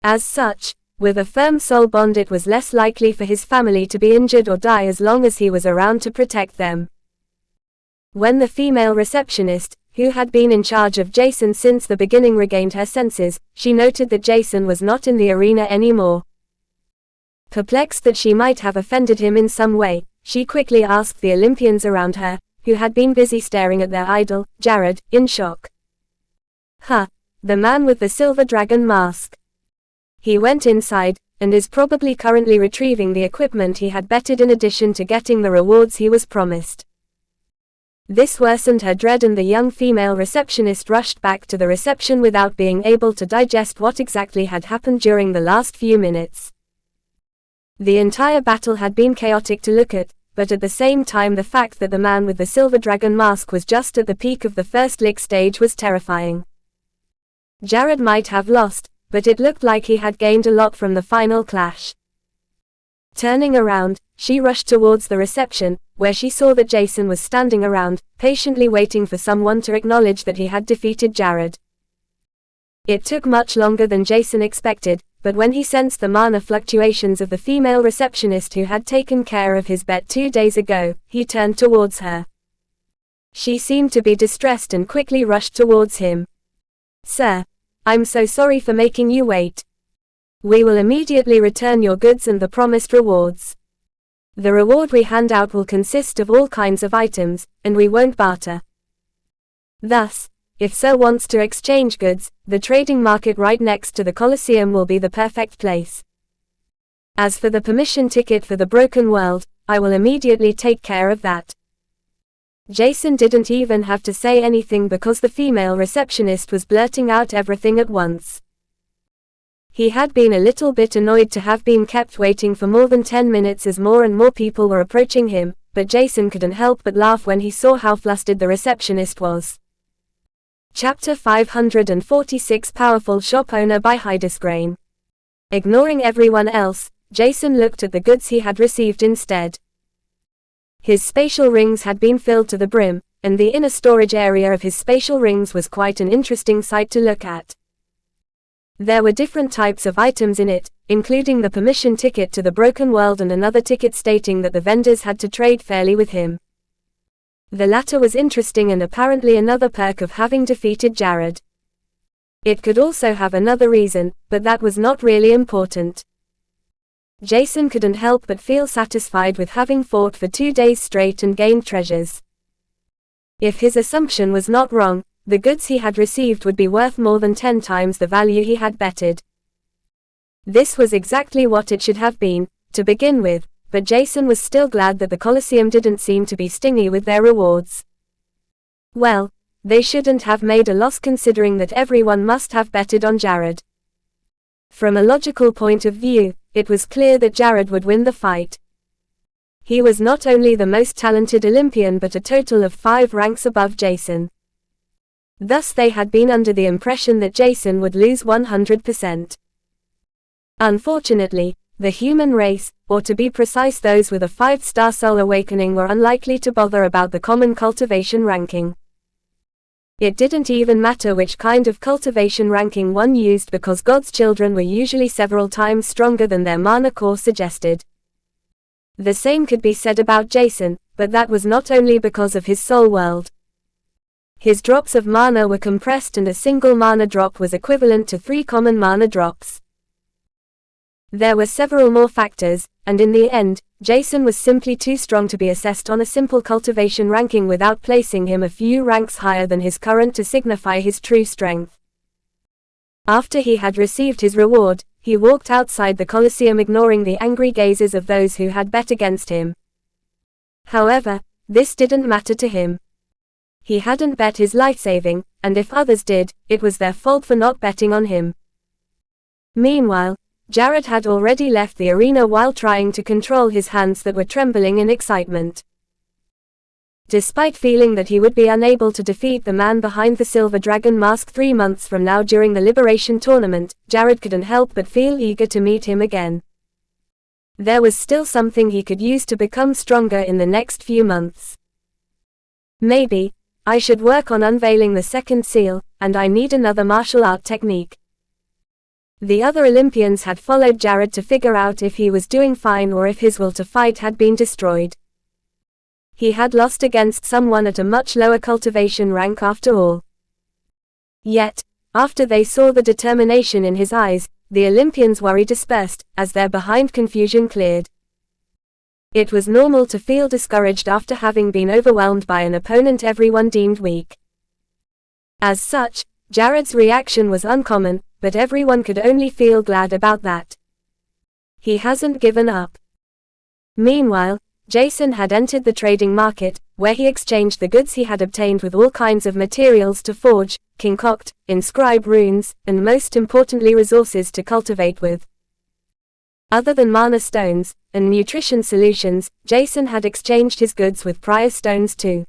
As such, with a firm soul bond, it was less likely for his family to be injured or die as long as he was around to protect them. When the female receptionist, who had been in charge of Jason since the beginning, regained her senses, she noted that Jason was not in the arena anymore. Perplexed that she might have offended him in some way, she quickly asked the Olympians around her, who had been busy staring at their idol, Jared, in shock. The man with the silver dragon mask. He went inside, and is probably currently retrieving the equipment he had betted in addition to getting the rewards he was promised. This worsened her dread, and the young female receptionist rushed back to the reception without being able to digest what exactly had happened during the last few minutes. The entire battle had been chaotic to look at, but at the same time the fact that the man with the silver dragon mask was just at the peak of the first lick stage was terrifying. Jared might have lost, but it looked like he had gained a lot from the final clash. Turning around, she rushed towards the reception, where she saw that Jason was standing around, patiently waiting for someone to acknowledge that he had defeated Jared. It took much longer than Jason expected, but when he sensed the mana fluctuations of the female receptionist who had taken care of his bet 2 days ago, he turned towards her. She seemed to be distressed and quickly rushed towards him. "Sir, I'm so sorry for making you wait. We will immediately return your goods and the promised rewards. The reward we hand out will consist of all kinds of items, and we won't barter. Thus, if Sir wants to exchange goods, the trading market right next to the Colosseum will be the perfect place. As for the permission ticket for the broken world, I will immediately take care of that. Jason didn't even have to say anything because the female receptionist was blurting out everything at once. He had been a little bit annoyed to have been kept waiting for more than 10 minutes as more and more people were approaching him, but Jason couldn't help but laugh when he saw how flustered the receptionist was. Chapter 546 Powerful Shop Owner by Hydesgrain. Ignoring everyone else, Jason looked at the goods he had received instead. His spatial rings had been filled to the brim, and the inner storage area of his spatial rings was quite an interesting sight to look at. There were different types of items in it, including the permission ticket to the broken world and another ticket stating that the vendors had to trade fairly with him. The latter was interesting and apparently another perk of having defeated Jared. It could also have another reason, but that was not really important. Jason couldn't help but feel satisfied with having fought for 2 days straight and gained treasures. If his assumption was not wrong, the goods he had received would be worth more than 10 times the value he had betted. This was exactly what it should have been, to begin with, but Jason was still glad that the Colosseum didn't seem to be stingy with their rewards. Well, they shouldn't have made a loss considering that everyone must have betted on Jared. From a logical point of view, it was clear that Jared would win the fight. He was not only the most talented Olympian but a total of 5 ranks above Jason. Thus they had been under the impression that Jason would lose 100%. Unfortunately, the human race, or to be precise those with a 5-star soul awakening, were unlikely to bother about the common cultivation ranking. It didn't even matter which kind of cultivation ranking one used because God's children were usually several times stronger than their mana core suggested. The same could be said about Jason, but that was not only because of his soul world. His drops of mana were compressed and a single mana drop was equivalent to 3 common mana drops. There were several more factors, and in the end, Jason was simply too strong to be assessed on a simple cultivation ranking without placing him a few ranks higher than his current to signify his true strength. After he had received his reward, he walked outside the Colosseum ignoring the angry gazes of those who had bet against him. However, this didn't matter to him. He hadn't bet his life-saving, and if others did, it was their fault for not betting on him. Meanwhile, Jared had already left the arena while trying to control his hands that were trembling in excitement. Despite feeling that he would be unable to defeat the man behind the Silver Dragon mask 3 months from now during the Liberation Tournament, Jared couldn't help but feel eager to meet him again. There was still something he could use to become stronger in the next few months. Maybe, I should work on unveiling the second seal, and I need another martial art technique. The other Olympians had followed Jared to figure out if he was doing fine or if his will to fight had been destroyed. He had lost against someone at a much lower cultivation rank after all. Yet, after they saw the determination in his eyes, the Olympians' worry dispersed, as their behind confusion cleared. It was normal to feel discouraged after having been overwhelmed by an opponent everyone deemed weak. As such, Jared's reaction was uncommon, but everyone could only feel glad about that. He hasn't given up. Meanwhile, Jason had entered the trading market, where he exchanged the goods he had obtained with all kinds of materials to forge, concoct, inscribe runes, and most importantly resources to cultivate with. Other than mana stones and nutrition solutions, Jason had exchanged his goods with prior stones too.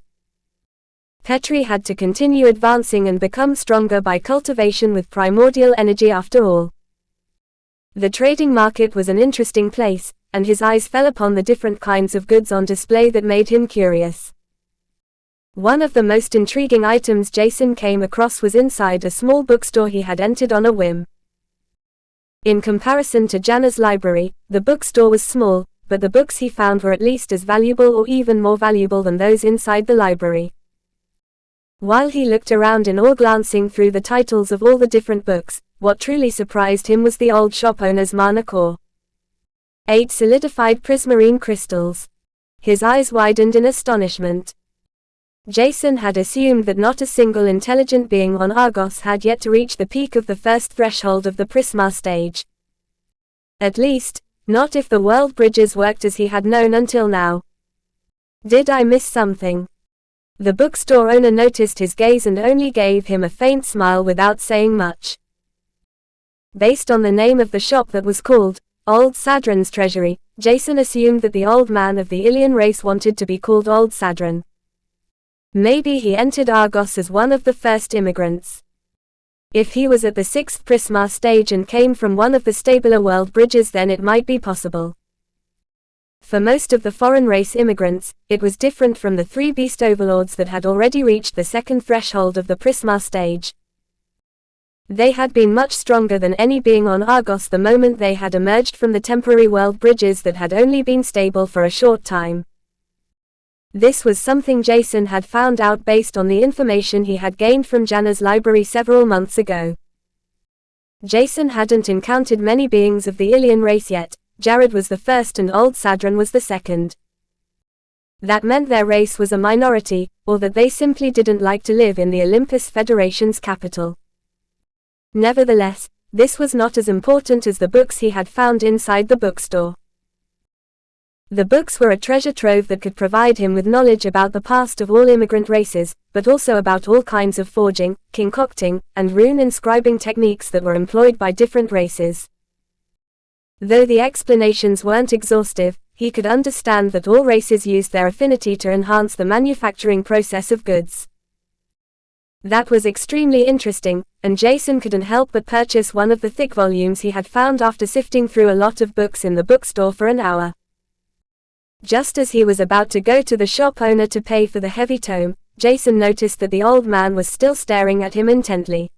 Petri had to continue advancing and become stronger by cultivation with primordial energy after all. The trading market was an interesting place, and his eyes fell upon the different kinds of goods on display that made him curious. One of the most intriguing items Jason came across was inside a small bookstore he had entered on a whim. In comparison to Janna's library, the bookstore was small, but the books he found were at least as valuable or even more valuable than those inside the library. While he looked around in awe glancing through the titles of all the different books, what truly surprised him was the old shop owner's mana core. 8 solidified prismarine crystals. His eyes widened in astonishment. Jason had assumed that not a single intelligent being on Argos had yet to reach the peak of the first threshold of the Prisma stage. At least, not if the world bridges worked as he had known until now. Did I miss something? The bookstore owner noticed his gaze and only gave him a faint smile without saying much. Based on the name of the shop that was called Old Sadran's Treasury, Jason assumed that the old man of the Ilian race wanted to be called Old Sadran. Maybe he entered Argos as one of the first immigrants. If he was at the 6th Prisma stage and came from one of the stabler world bridges, then it might be possible. For most of the foreign race immigrants, it was different from the 3 beast overlords that had already reached the 2nd threshold of the Prisma stage. They had been much stronger than any being on Argos the moment they had emerged from the temporary world bridges that had only been stable for a short time. This was something Jason had found out based on the information he had gained from Janna's library several months ago. Jason hadn't encountered many beings of the Ilian race yet. Jared was the first and Old Sadran was the second. That meant their race was a minority, or that they simply didn't like to live in the Olympus Federation's capital. Nevertheless, this was not as important as the books he had found inside the bookstore. The books were a treasure trove that could provide him with knowledge about the past of all immigrant races, but also about all kinds of forging, concocting, and rune inscribing techniques that were employed by different races. Though the explanations weren't exhaustive, he could understand that all races used their affinity to enhance the manufacturing process of goods. That was extremely interesting, and Jason couldn't help but purchase one of the thick volumes he had found after sifting through a lot of books in the bookstore for an hour. Just as he was about to go to the shop owner to pay for the heavy tome, Jason noticed that the old man was still staring at him intently.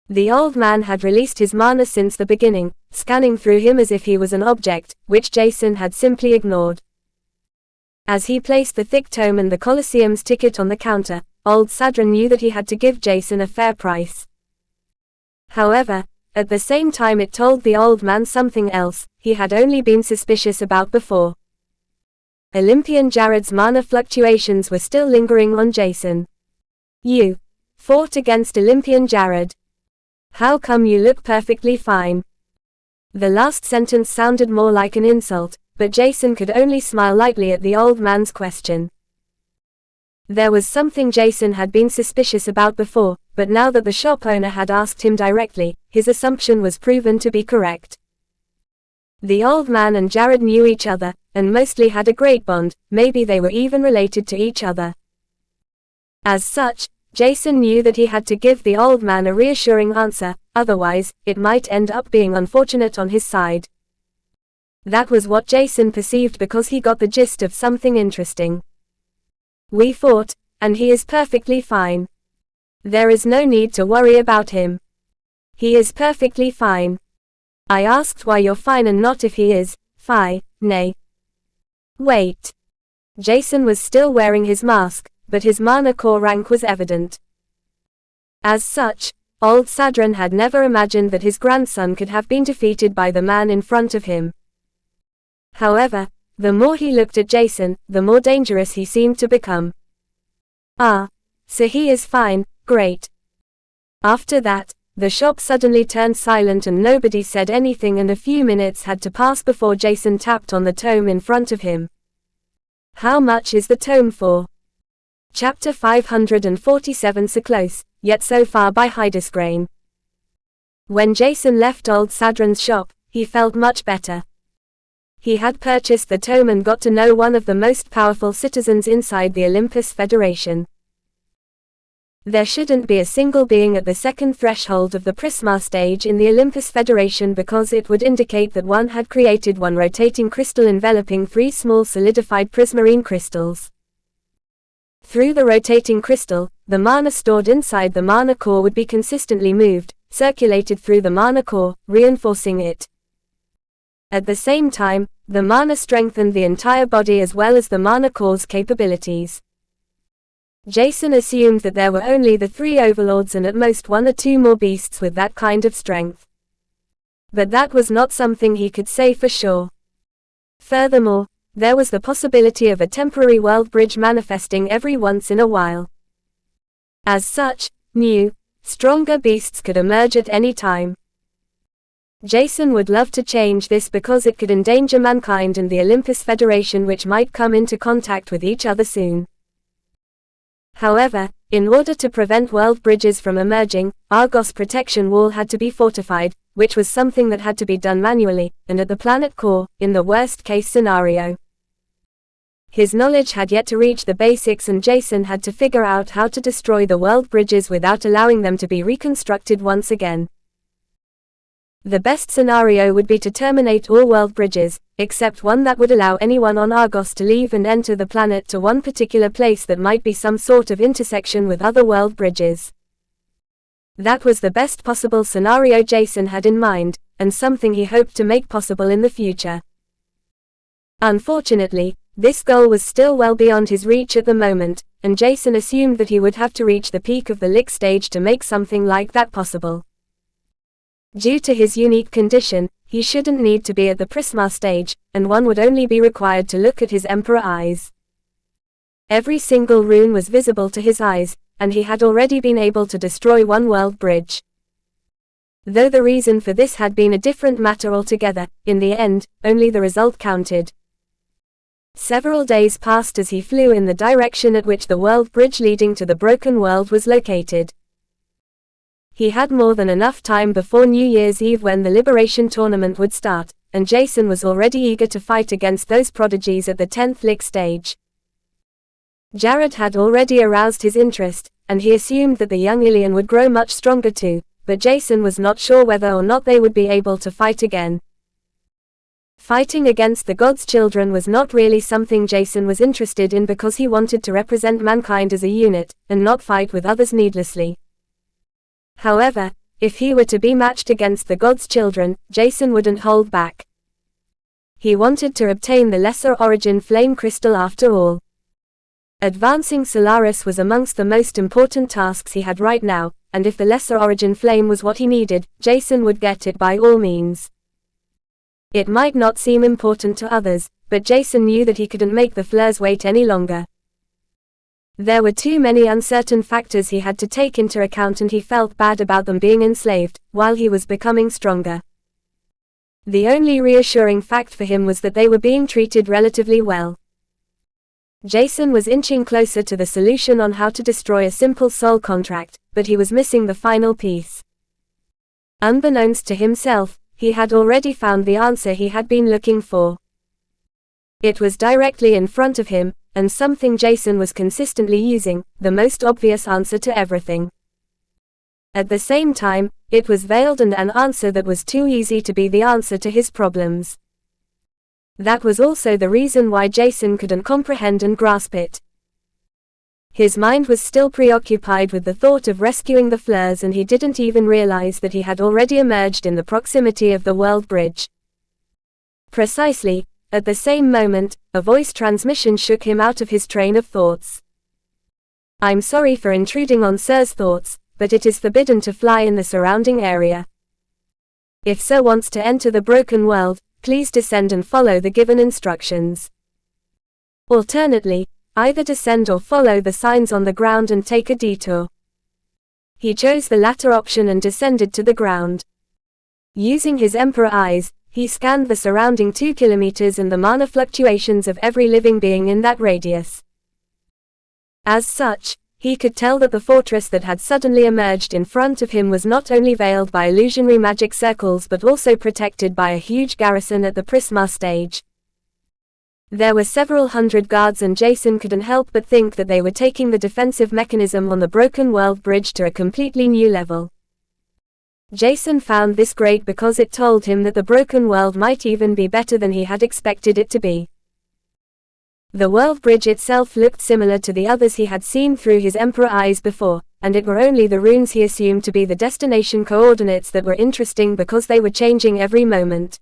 The old man had released his mana since the beginning, scanning through him as if he was an object, which Jason had simply ignored. As he placed the thick tome and the Colosseum's ticket on the counter, Old Sadran knew that he had to give Jason a fair price. However, at the same time it told the old man something else he had only been suspicious about before. Olympian Jared's mana fluctuations were still lingering on Jason. You fought against Olympian Jared. How come you look perfectly fine? The last sentence sounded more like an insult, but Jason could only smile lightly at the old man's question. There was something Jason had been suspicious about before, but now that the shop owner had asked him directly, his assumption was proven to be correct. The old man and Jared knew each other, and mostly had a great bond, maybe they were even related to each other. As such, Jason knew that he had to give the old man a reassuring answer, otherwise, it might end up being unfortunate on his side. That was what Jason perceived because he got the gist of something interesting. We fought, and he is perfectly fine. There is no need to worry about him. He is perfectly fine. I asked why you're fine and not if he is, nay. Wait. Jason was still wearing his mask, but his mana core rank was evident. As such, Old Sadran had never imagined that his grandson could have been defeated by the man in front of him. However, the more he looked at Jason, the more dangerous he seemed to become. Ah, so he is fine, great. After that, the shop suddenly turned silent and nobody said anything, and a few minutes had to pass before Jason tapped on the tome in front of him. How much is the tome for? Chapter 547. So close, yet so far by Hydesgrain. When Jason left Old Sadran's shop, he felt much better. He had purchased the tome and got to know one of the most powerful citizens inside the Olympus Federation. There shouldn't be a single being at the 2nd threshold of the Prisma stage in the Olympus Federation because it would indicate that one had created one rotating crystal enveloping 3 small solidified prismarine crystals. Through the rotating crystal, the mana stored inside the mana core would be consistently moved, circulated through the mana core, reinforcing it. At the same time, the mana strengthened the entire body as well as the mana core's capabilities. Jason assumed that there were only the 3 overlords and at most 1 or 2 more beasts with that kind of strength. But that was not something he could say for sure. Furthermore, there was the possibility of a temporary world bridge manifesting every once in a while. As such, new, stronger beasts could emerge at any time. Jason would love to change this because it could endanger mankind and the Olympus Federation, which might come into contact with each other soon. However, in order to prevent world bridges from emerging, Argos' protection wall had to be fortified, which was something that had to be done manually, and at the planet core, in the worst-case scenario. His knowledge had yet to reach the basics, and Jason had to figure out how to destroy the world bridges without allowing them to be reconstructed once again. The best scenario would be to terminate all world bridges, except one that would allow anyone on Argos to leave and enter the planet to one particular place that might be some sort of intersection with other world bridges. That was the best possible scenario Jason had in mind, and something he hoped to make possible in the future. Unfortunately, this goal was still well beyond his reach at the moment, and Jason assumed that he would have to reach the peak of the Lick stage to make something like that possible. Due to his unique condition, he shouldn't need to be at the Prisma stage, and one would only be required to look at his Emperor eyes. Every single rune was visible to his eyes, and he had already been able to destroy 1 world bridge. Though the reason for this had been a different matter altogether, in the end, only the result counted. Several days passed as he flew in the direction at which the world bridge leading to the Broken World was located. He had more than enough time before New Year's Eve, when the Liberation Tournament would start, and Jason was already eager to fight against those prodigies at the 10th Lick stage. Jared had already aroused his interest, and he assumed that the young Ilian would grow much stronger too, but Jason was not sure whether or not they would be able to fight again. Fighting against the God's Children was not really something Jason was interested in, because he wanted to represent mankind as a unit, and not fight with others needlessly. However, if he were to be matched against the God's Children, Jason wouldn't hold back. He wanted to obtain the Lesser Origin Flame Crystal after all. Advancing Solaris was amongst the most important tasks he had right now, and if the Lesser Origin Flame was what he needed, Jason would get it by all means. It might not seem important to others, but Jason knew that he couldn't make the Fleurs wait any longer. There were too many uncertain factors he had to take into account, and he felt bad about them being enslaved, while he was becoming stronger. The only reassuring fact for him was that they were being treated relatively well. Jason was inching closer to the solution on how to destroy a simple soul contract, but he was missing the final piece. Unbeknownst to himself, he had already found the answer he had been looking for. It was directly in front of him, and something Jason was consistently using, the most obvious answer to everything. At the same time, it was veiled and an answer that was too easy to be the answer to his problems. That was also the reason why Jason couldn't comprehend and grasp it. His mind was still preoccupied with the thought of rescuing the Fleurs, and he didn't even realize that he had already emerged in the proximity of the world bridge. Precisely, at the same moment, a voice transmission shook him out of his train of thoughts. "I'm sorry for intruding on Sir's thoughts, but it is forbidden to fly in the surrounding area. If Sir wants to enter the Broken World, please descend and follow the given instructions. Alternately, either descend or follow the signs on the ground and take a detour." He chose the latter option and descended to the ground. Using his Emperor eyes, he scanned the surrounding 2 kilometers and the mana fluctuations of every living being in that radius. As such, he could tell that the fortress that had suddenly emerged in front of him was not only veiled by illusionary magic circles but also protected by a huge garrison at the Prisma stage. There were several hundred guards, and Jason couldn't help but think that they were taking the defensive mechanism on the Broken World Bridge to a completely new level. Jason found this great because it told him that the Broken World might even be better than he had expected it to be. The world bridge itself looked similar to the others he had seen through his Emperor eyes before, and it were only the runes he assumed to be the destination coordinates that were interesting because they were changing every moment.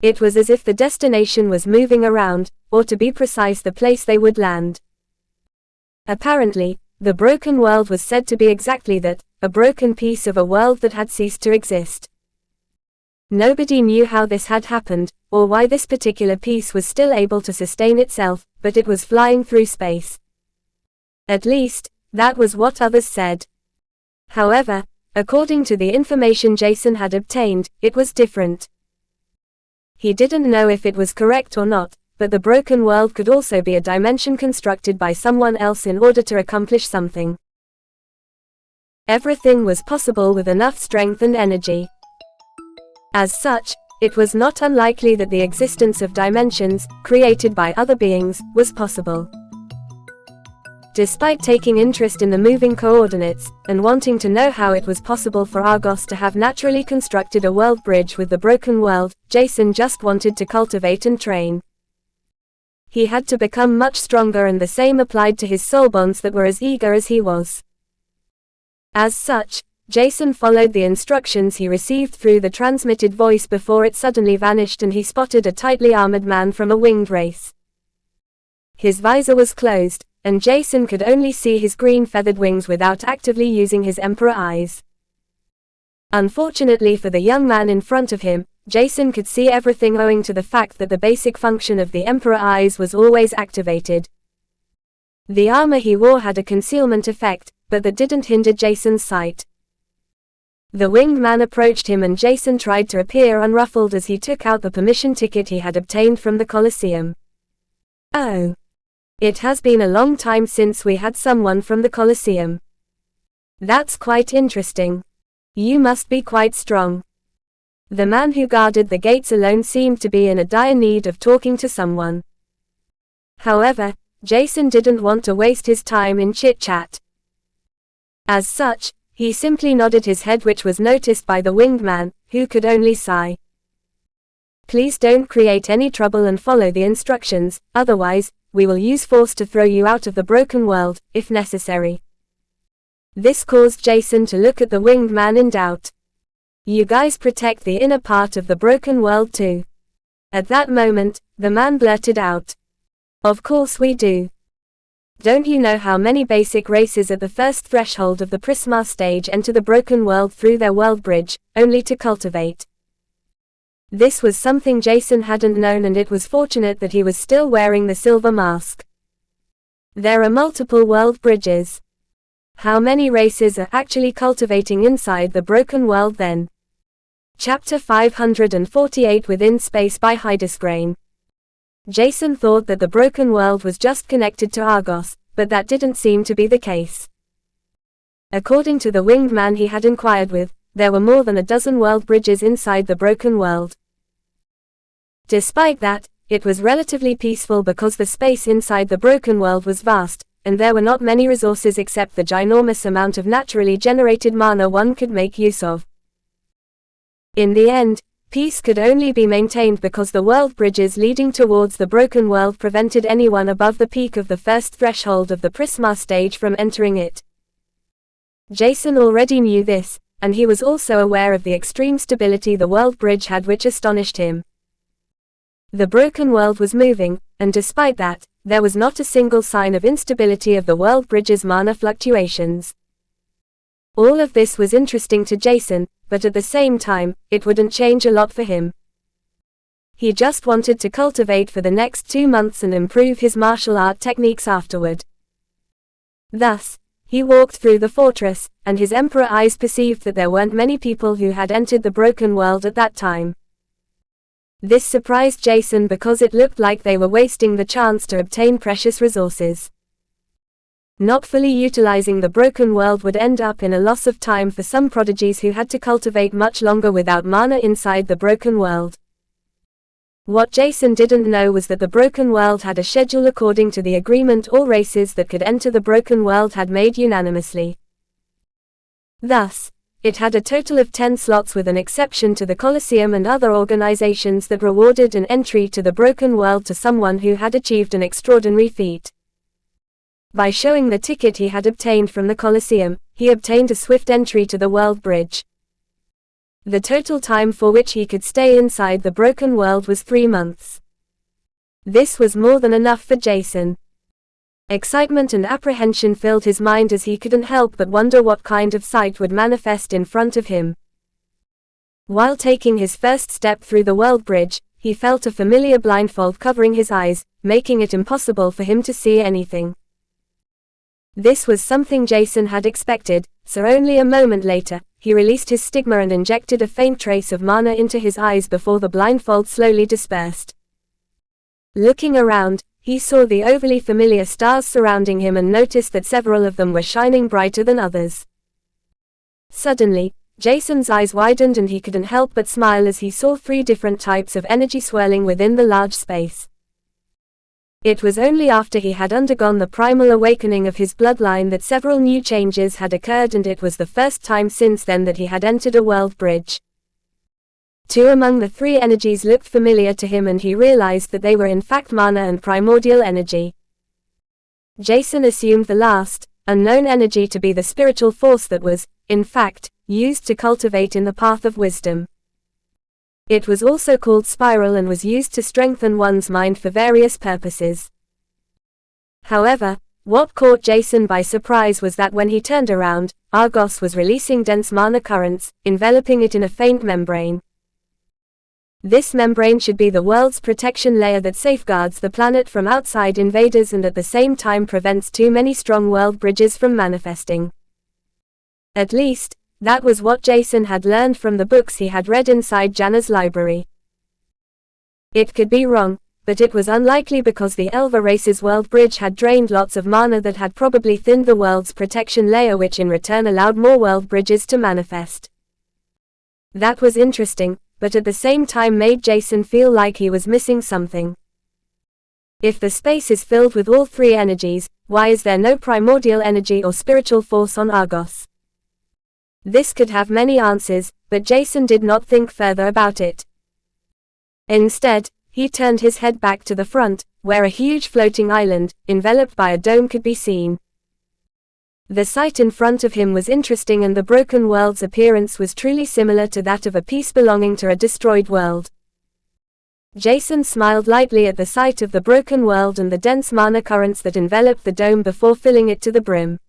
It was as if the destination was moving around, or to be precise, the place they would land. Apparently, the broken world was said to be exactly that, a broken piece of a world that had ceased to exist. Nobody knew how this had happened, or why this particular piece was still able to sustain itself, but it was flying through space. At least, that was what others said. However, according to the information Jason had obtained, it was different. He didn't know if it was correct or not, but the broken world could also be a dimension constructed by someone else in order to accomplish something. Everything was possible with enough strength and energy. As such, it was not unlikely that the existence of dimensions, created by other beings, was possible. Despite taking interest in the moving coordinates, and wanting to know how it was possible for Argos to have naturally constructed a world bridge with the broken world, Jason just wanted to cultivate and train. He had to become much stronger, and the same applied to his soul bonds that were as eager as he was. As such, Jason followed the instructions he received through the transmitted voice before it suddenly vanished, and he spotted a tightly armored man from a winged race. His visor was closed, and Jason could only see his green feathered wings without actively using his Emperor eyes. Unfortunately for the young man in front of him, Jason could see everything owing to the fact that the basic function of the Emperor eyes was always activated. The armor he wore had a concealment effect, but that didn't hinder Jason's sight. The winged man approached him, and Jason tried to appear unruffled as he took out the permission ticket he had obtained from the Colosseum. "Oh. It has been a long time since we had someone from the Colosseum. That's quite interesting. You must be quite strong." The man who guarded the gates alone seemed to be in a dire need of talking to someone. However, Jason didn't want to waste his time in chit-chat. As such, he simply nodded his head, which was noticed by the winged man, who could only sigh. "Please don't create any trouble and follow the instructions, otherwise, we will use force to throw you out of the broken world, if necessary." This caused Jason to look at the winged man in doubt. "You guys protect the inner part of the broken world too?" At that moment, the man blurted out. "Of course we do. Don't you know how many basic races at the first threshold of the Prisma stage enter the broken world through their world bridge, only to cultivate?" This was something Jason hadn't known, and it was fortunate that he was still wearing the silver mask. There are multiple world bridges. How many races are actually cultivating inside the broken world then? Chapter 548 Within Space by Hydesgrain. Jason thought that the broken world was just connected to Argos, but that didn't seem to be the case. According to the winged man he had inquired with, there were more than a dozen world bridges inside the broken world. Despite that, it was relatively peaceful because the space inside the broken world was vast, and there were not many resources except the ginormous amount of naturally generated mana one could make use of. In the end, peace could only be maintained because the world bridges leading towards the broken world prevented anyone above the peak of the first threshold of the Prisma stage from entering it. Jason already knew this, and he was also aware of the extreme stability the world bridge had, which astonished him. The broken world was moving, and despite that, there was not a single sign of instability of the world bridge's mana fluctuations. All of this was interesting to Jason, but at the same time, it wouldn't change a lot for him. He just wanted to cultivate for the next 2 months and improve his martial art techniques afterward. Thus, he walked through the fortress, and his Emperor eyes perceived that there weren't many people who had entered the broken world at that time. This surprised Jason because it looked like they were wasting the chance to obtain precious resources. Not fully utilizing the broken world would end up in a loss of time for some prodigies who had to cultivate much longer without mana inside the broken world. What Jason didn't know was that the broken world had a schedule according to the agreement all races that could enter the broken world had made unanimously. Thus, it had a total of 10 slots, with an exception to the Colosseum and other organizations that rewarded an entry to the broken world to someone who had achieved an extraordinary feat. By showing the ticket he had obtained from the Colosseum, he obtained a swift entry to the world bridge. The total time for which he could stay inside the broken world was 3 months. This was more than enough for Jason. Excitement and apprehension filled his mind as he couldn't help but wonder what kind of sight would manifest in front of him. While taking his first step through the world bridge, he felt a familiar blindfold covering his eyes, making it impossible for him to see anything. This was something Jason had expected, so only a moment later, he released his stigma and injected a faint trace of mana into his eyes before the blindfold slowly dispersed. Looking around, he saw the overly familiar stars surrounding him and noticed that several of them were shining brighter than others. Suddenly, Jason's eyes widened and he couldn't help but smile as he saw 3 different types of energy swirling within the large space. It was only after he had undergone the primal awakening of his bloodline that several new changes had occurred, and it was the first time since then that he had entered a world bridge. 2 among the 3 energies looked familiar to him, and he realized that they were in fact mana and primordial energy. Jason assumed the last, unknown energy to be the spiritual force that was, in fact, used to cultivate in the path of wisdom. It was also called spiral and was used to strengthen one's mind for various purposes. However, what caught Jason by surprise was that when he turned around, Argos was releasing dense mana currents, enveloping it in a faint membrane. This membrane should be the world's protection layer that safeguards the planet from outside invaders and at the same time prevents too many strong world bridges from manifesting. At least, that was what Jason had learned from the books he had read inside Janna's library. It could be wrong, but it was unlikely because the Elva race's world bridge had drained lots of mana that had probably thinned the world's protection layer, which in return allowed more world bridges to manifest. That was interesting, but at the same time made Jason feel like he was missing something. If the space is filled with all 3 energies, why is there no primordial energy or spiritual force on Argos? This could have many answers, but Jason did not think further about it. Instead, he turned his head back to the front, where a huge floating island, enveloped by a dome, could be seen. The sight in front of him was interesting, and the broken world's appearance was truly similar to that of a piece belonging to a destroyed world. Jason smiled lightly at the sight of the broken world and the dense mana currents that enveloped the dome before filling it to the brim.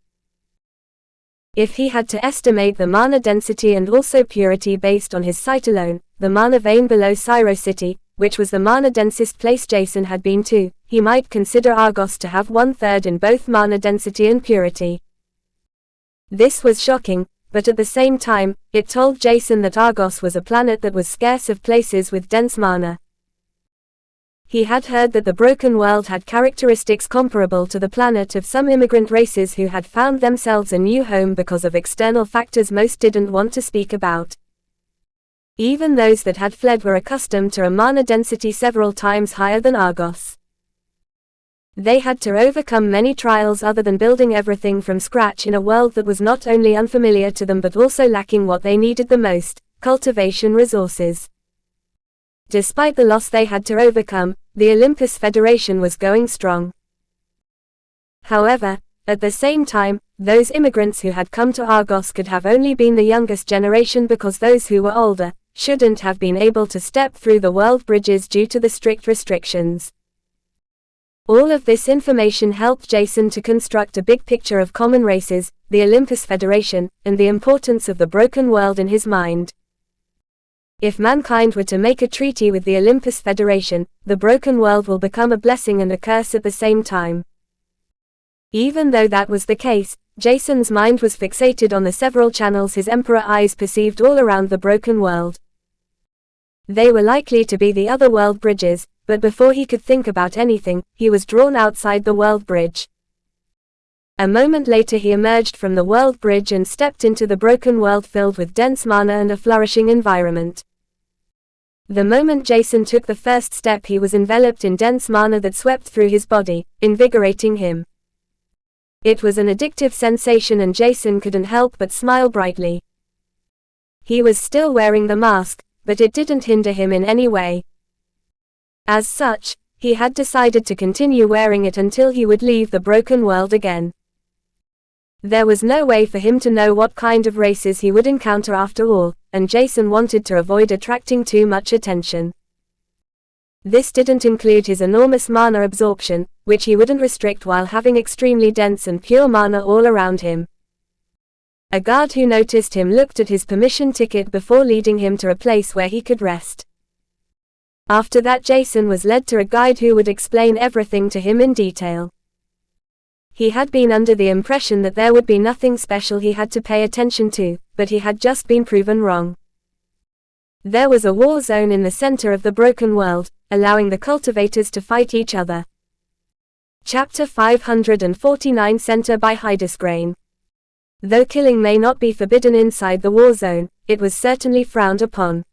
If he had to estimate the mana density and also purity based on his sight alone, the mana vein below Syro City, which was the mana densest place Jason had been to, he might consider Argos to have 1/3 in both mana density and purity. This was shocking, but at the same time, it told Jason that Argos was a planet that was scarce of places with dense mana. He had heard that the broken world had characteristics comparable to the planet of some immigrant races who had found themselves a new home because of external factors most didn't want to speak about. Even those that had fled were accustomed to a mana density several times higher than Argos. They had to overcome many trials other than building everything from scratch in a world that was not only unfamiliar to them but also lacking what they needed the most, cultivation resources. Despite the loss they had to overcome, the Olympus Federation was going strong. However, at the same time, those immigrants who had come to Argos could have only been the youngest generation because those who were older shouldn't have been able to step through the world bridges due to the strict restrictions. All of this information helped Jason to construct a big picture of common races, the Olympus Federation, and the importance of the broken world in his mind. If mankind were to make a treaty with the Olympus Federation, the broken world will become a blessing and a curse at the same time. Even though that was the case, Jason's mind was fixated on the several channels his Emperor eyes perceived all around the broken world. They were likely to be the other world bridges, but before he could think about anything, he was drawn outside the world bridge. A moment later he emerged from the world bridge and stepped into the broken world filled with dense mana and a flourishing environment. The moment Jason took the first step, he was enveloped in dense mana that swept through his body, invigorating him. It was an addictive sensation and Jason couldn't help but smile brightly. He was still wearing the mask, but it didn't hinder him in any way. As such, he had decided to continue wearing it until he would leave the broken world again. There was no way for him to know what kind of races he would encounter after all, and Jason wanted to avoid attracting too much attention. This didn't include his enormous mana absorption, which he wouldn't restrict while having extremely dense and pure mana all around him. A guard who noticed him looked at his permission ticket before leading him to a place where he could rest. After that, Jason was led to a guide who would explain everything to him in detail. He had been under the impression that there would be nothing special he had to pay attention to, but he had just been proven wrong. There was a war zone in the center of the broken world, allowing the cultivators to fight each other. Chapter 549, Center by Hydesgrain. Though killing may not be forbidden inside the war zone, it was certainly frowned upon.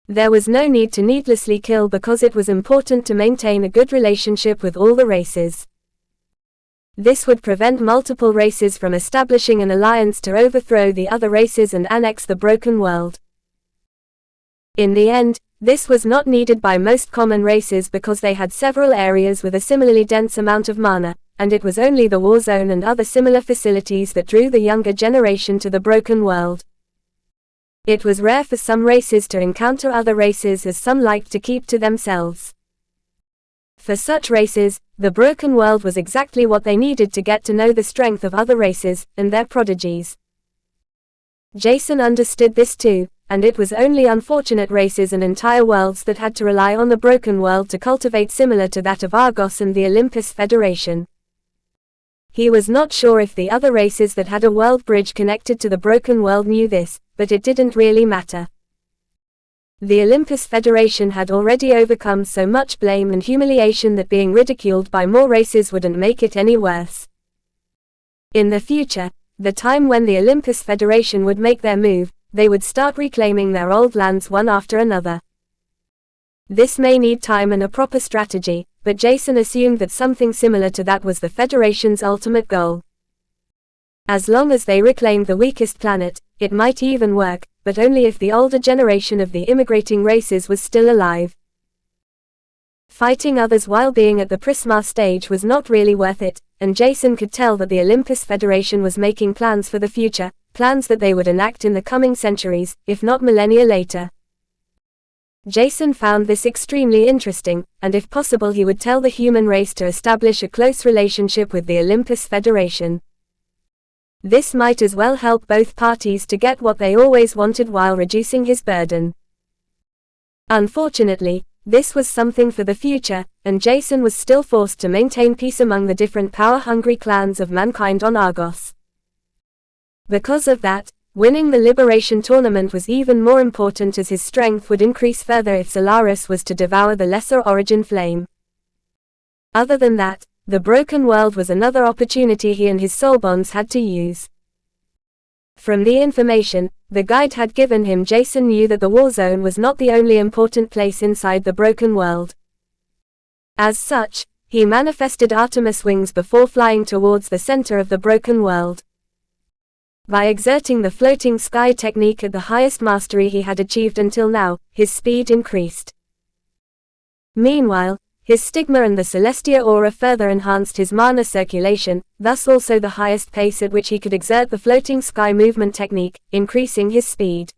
There was no need to needlessly kill because it was important to maintain a good relationship with all the races. This would prevent multiple races from establishing an alliance to overthrow the other races and annex the broken world. In the end, this was not needed by most common races because they had several areas with a similarly dense amount of mana, and it was only the war zone and other similar facilities that drew the younger generation to the broken world. It was rare for some races to encounter other races, as some liked to keep to themselves. For such races, the broken world was exactly what they needed to get to know the strength of other races, and their prodigies. Jason understood this too, and it was only unfortunate races and entire worlds that had to rely on the broken world to cultivate, similar to that of Argos and the Olympus Federation. He was not sure if the other races that had a world bridge connected to the broken world knew this, but it didn't really matter. The Olympus Federation had already overcome so much blame and humiliation that being ridiculed by more races wouldn't make it any worse. In the future, the time when the Olympus Federation would make their move, they would start reclaiming their old lands one after another. This may need time and a proper strategy, but Jason assumed that something similar to that was the Federation's ultimate goal. As long as they reclaimed the weakest planet, it might even work, but only if the older generation of the immigrating races was still alive. Fighting others while being at the Prisma stage was not really worth it, and Jason could tell that the Olympus Federation was making plans for the future, plans that they would enact in the coming centuries, if not millennia later. Jason found this extremely interesting, and if possible he would tell the human race to establish a close relationship with the Olympus Federation. This might as well help both parties to get what they always wanted while reducing his burden. Unfortunately, this was something for the future, and Jason was still forced to maintain peace among the different power-hungry clans of mankind on Argos. Because of that, winning the Liberation Tournament was even more important, as his strength would increase further if Solaris was to devour the Lesser Origin Flame. Other than that, the broken world was another opportunity he and his soul bonds had to use. From the information the guide had given him, Jason knew that the war zone was not the only important place inside the broken world. As such, he manifested Artemis wings before flying towards the center of the broken world. By exerting the floating sky technique at the highest mastery he had achieved until now, his speed increased. Meanwhile, his stigma and the Celestia aura further enhanced his mana circulation, thus also the highest pace at which he could exert the floating sky movement technique, increasing his speed.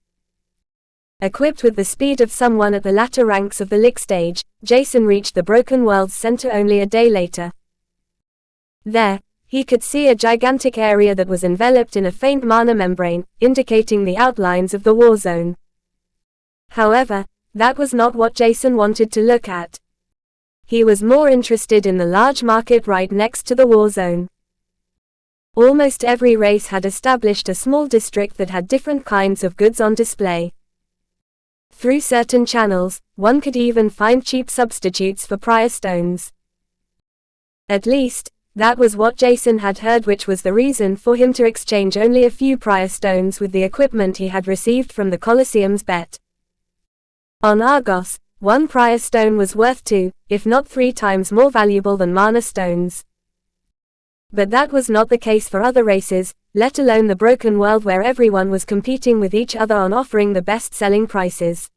Equipped with the speed of someone at the latter ranks of the Lick stage, Jason reached the broken world's center only a day later. There, he could see a gigantic area that was enveloped in a faint mana membrane, indicating the outlines of the war zone. However, that was not what Jason wanted to look at. He was more interested in the large market right next to the war zone. Almost every race had established a small district that had different kinds of goods on display. Through certain channels, one could even find cheap substitutes for prior stones. At least, that was what Jason had heard, which was the reason for him to exchange only a few prior stones with the equipment he had received from the Colosseum's bet. On Argos, one prior stone was worth 2, if not 3 times more valuable than mana stones. But that was not the case for other races, let alone the broken world where everyone was competing with each other on offering the best-selling prices.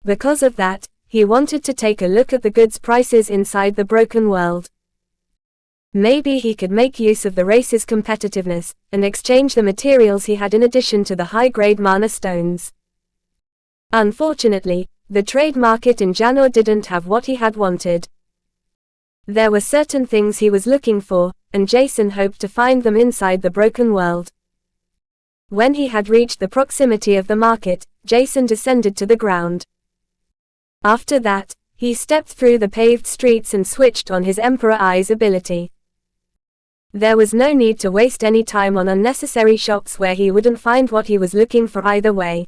Because of that, he wanted to take a look at the goods prices inside the broken world. Maybe he could make use of the race's competitiveness, and exchange the materials he had in addition to the high-grade mana stones. Unfortunately, the trade market in Janor didn't have what he had wanted. There were certain things he was looking for, and Jason hoped to find them inside the broken world. When he had reached the proximity of the market, Jason descended to the ground. After that, he stepped through the paved streets and switched on his Emperor Eyes ability. There was no need to waste any time on unnecessary shops where he wouldn't find what he was looking for either way.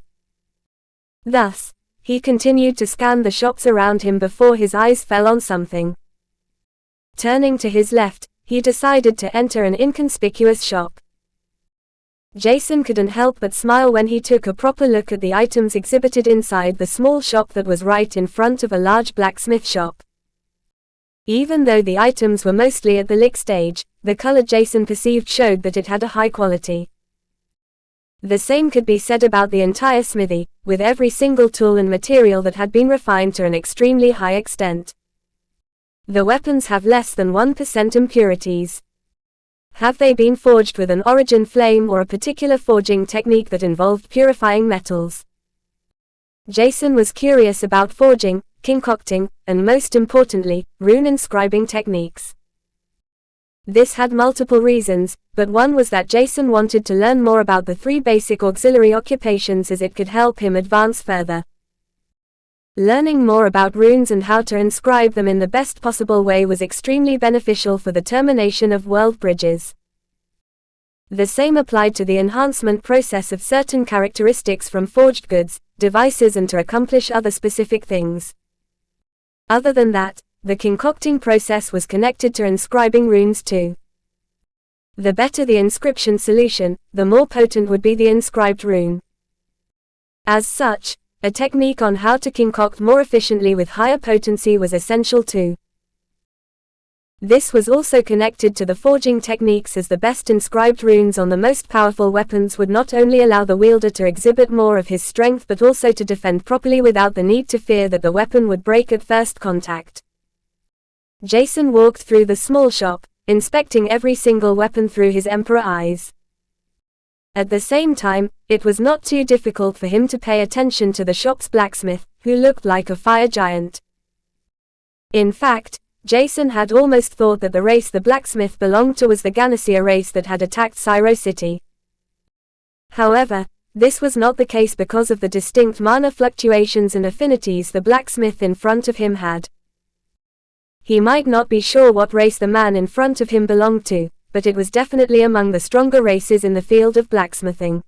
Thus, he continued to scan the shops around him before his eyes fell on something. Turning to his left, he decided to enter an inconspicuous shop. Jason couldn't help but smile when he took a proper look at the items exhibited inside the small shop that was right in front of a large blacksmith shop. Even though the items were mostly at the lick stage, the color Jason perceived showed that it had a high quality. The same could be said about the entire smithy, with every single tool and material that had been refined to an extremely high extent. The weapons have less than 1% impurities. Have they been forged with an origin flame or a particular forging technique that involved purifying metals? Jason was curious about forging, concocting, and most importantly, rune inscribing techniques. This had multiple reasons, but one was that Jason wanted to learn more about the 3 basic auxiliary occupations as it could help him advance further. Learning more about runes and how to inscribe them in the best possible way was extremely beneficial for the termination of world bridges. The same applied to the enhancement process of certain characteristics from forged goods, devices, and to accomplish other specific things. Other than that, the concocting process was connected to inscribing runes too. The better the inscription solution, the more potent would be the inscribed rune. As such, a technique on how to concoct more efficiently with higher potency was essential too. This was also connected to the forging techniques, as the best inscribed runes on the most powerful weapons would not only allow the wielder to exhibit more of his strength but also to defend properly without the need to fear that the weapon would break at first contact. Jason walked through the small shop, inspecting every single weapon through his Emperor Eyes. At the same time, it was not too difficult for him to pay attention to the shop's blacksmith, who looked like a fire giant. In fact, Jason had almost thought that the race the blacksmith belonged to was the Ganassia race that had attacked Syro City. However, this was not the case because of the distinct mana fluctuations and affinities the blacksmith in front of him had. He might not be sure what race the man in front of him belonged to, but it was definitely among the stronger races in the field of blacksmithing.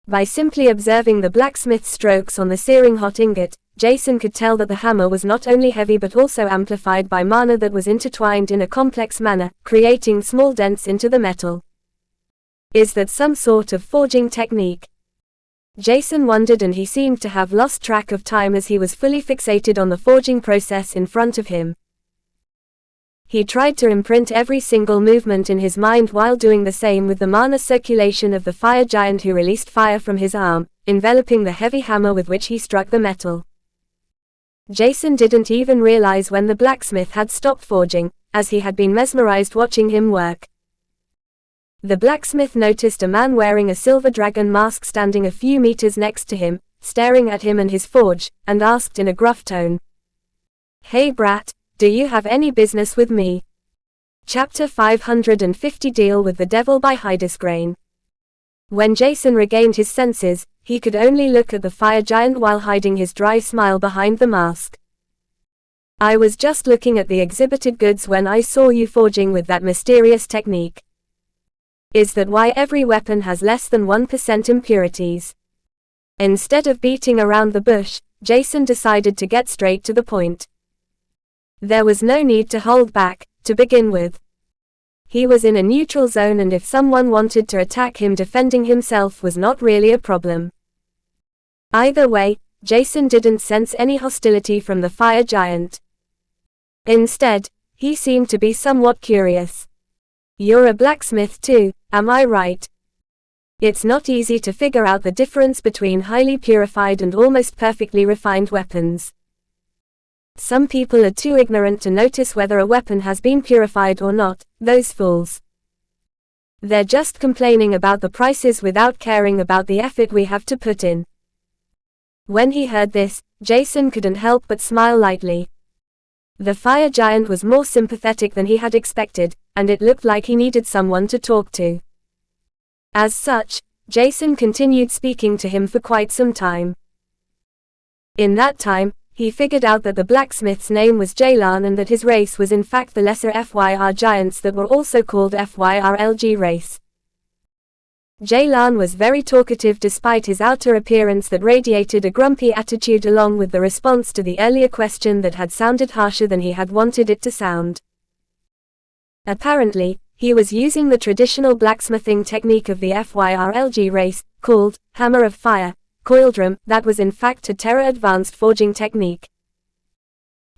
By simply observing the blacksmith's strokes on the searing hot ingot, Jason could tell that the hammer was not only heavy but also amplified by mana that was intertwined in a complex manner, creating small dents into the metal. Is that some sort of forging technique? Jason wondered, and he seemed to have lost track of time as he was fully fixated on the forging process in front of him. He tried to imprint every single movement in his mind while doing the same with the mana circulation of the fire giant who released fire from his arm, enveloping the heavy hammer with which he struck the metal. Jason didn't even realize when the blacksmith had stopped forging, as he had been mesmerized watching him work. The blacksmith noticed a man wearing a silver dragon mask standing a few meters next to him, staring at him and his forge, and asked in a gruff tone, "Hey brat, do you have any business with me?" Chapter 550 Deal with the Devil by Hydesgrain. When Jason regained his senses, he could only look at the fire giant while hiding his dry smile behind the mask. "I was just looking at the exhibited goods when I saw you forging with that mysterious technique. Is that why every weapon has less than 1% impurities?" Instead of beating around the bush, Jason decided to get straight to the point. There was no need to hold back, to begin with. He was in a neutral zone, and if someone wanted to attack him, defending himself was not really a problem. Either way, Jason didn't sense any hostility from the fire giant. Instead, he seemed to be somewhat curious. "You're a blacksmith too, am I right? It's not easy to figure out the difference between highly purified and almost perfectly refined weapons. Some people are too ignorant to notice whether a weapon has been purified or not, those fools. They're just complaining about the prices without caring about the effort we have to put in." When he heard this, Jason couldn't help but smile lightly. The fire giant was more sympathetic than he had expected, and it looked like he needed someone to talk to. As such, Jason continued speaking to him for quite some time. In that time, he figured out that the blacksmith's name was Jaylan and that his race was in fact the lesser FYR giants that were also called FYRLG race. Jaylan was very talkative despite his outer appearance that radiated a grumpy attitude along with the response to the earlier question that had sounded harsher than he had wanted it to sound. Apparently, he was using the traditional blacksmithing technique of the FYRLG race, called Hammer of Fire, Coildrum, that was in fact a Terra-advanced forging technique.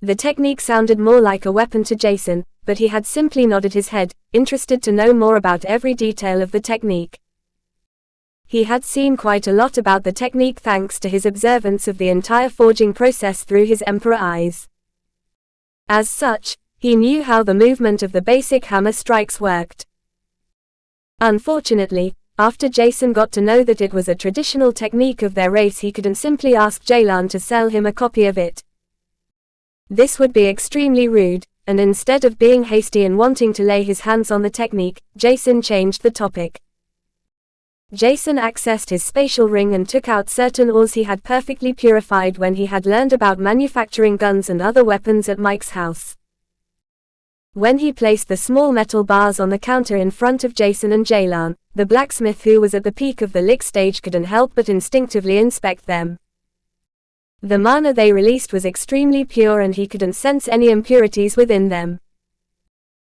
The technique sounded more like a weapon to Jason, but he had simply nodded his head, interested to know more about every detail of the technique. He had seen quite a lot about the technique thanks to his observance of the entire forging process through his Emperor eyes. As such, he knew how the movement of the basic hammer strikes worked. Unfortunately, after Jason got to know that it was a traditional technique of their race, he couldn't simply ask Jaylan to sell him a copy of it. This would be extremely rude, and instead of being hasty and wanting to lay his hands on the technique, Jason changed the topic. Jason accessed his spatial ring and took out certain ores he had perfectly purified when he had learned about manufacturing guns and other weapons at Mike's house. When he placed the small metal bars on the counter in front of Jason and Jaylan, the blacksmith who was at the peak of the lick stage couldn't help but instinctively inspect them. The mana they released was extremely pure and he couldn't sense any impurities within them.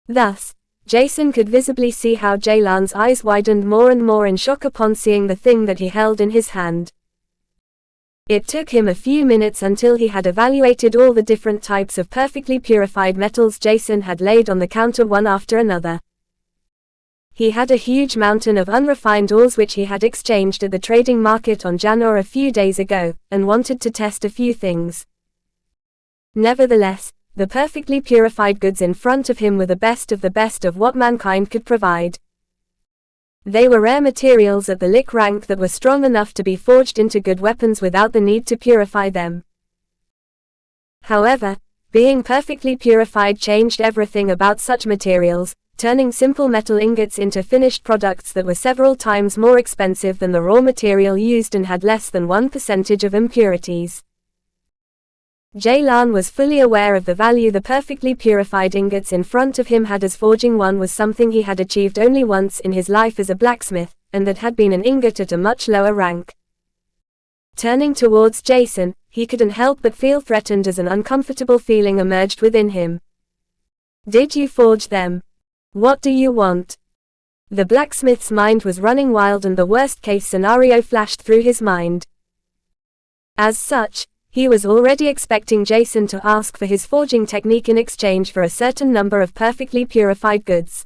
Thus, Jason could visibly see how Jaylan's eyes widened more and more in shock upon seeing the thing that he held in his hand. It took him a few minutes until he had evaluated all the different types of perfectly purified metals Jason had laid on the counter one after another. He had a huge mountain of unrefined ores which he had exchanged at the trading market on Janor a few days ago, and wanted to test a few things. Nevertheless, the perfectly purified goods in front of him were the best of what mankind could provide. They were rare materials at the lick rank that were strong enough to be forged into good weapons without the need to purify them. However, being perfectly purified changed everything about such materials, turning simple metal ingots into finished products that were several times more expensive than the raw material used and had less than 1% of impurities. Jaylan was fully aware of the value the perfectly purified ingots in front of him had, as forging one was something he had achieved only once in his life as a blacksmith, and that had been an ingot at a much lower rank. Turning towards Jason, he couldn't help but feel threatened as an uncomfortable feeling emerged within him. "Did you forge them? What do you want?" The blacksmith's mind was running wild and the worst-case scenario flashed through his mind. As such, he was already expecting Jason to ask for his forging technique in exchange for a certain number of perfectly purified goods.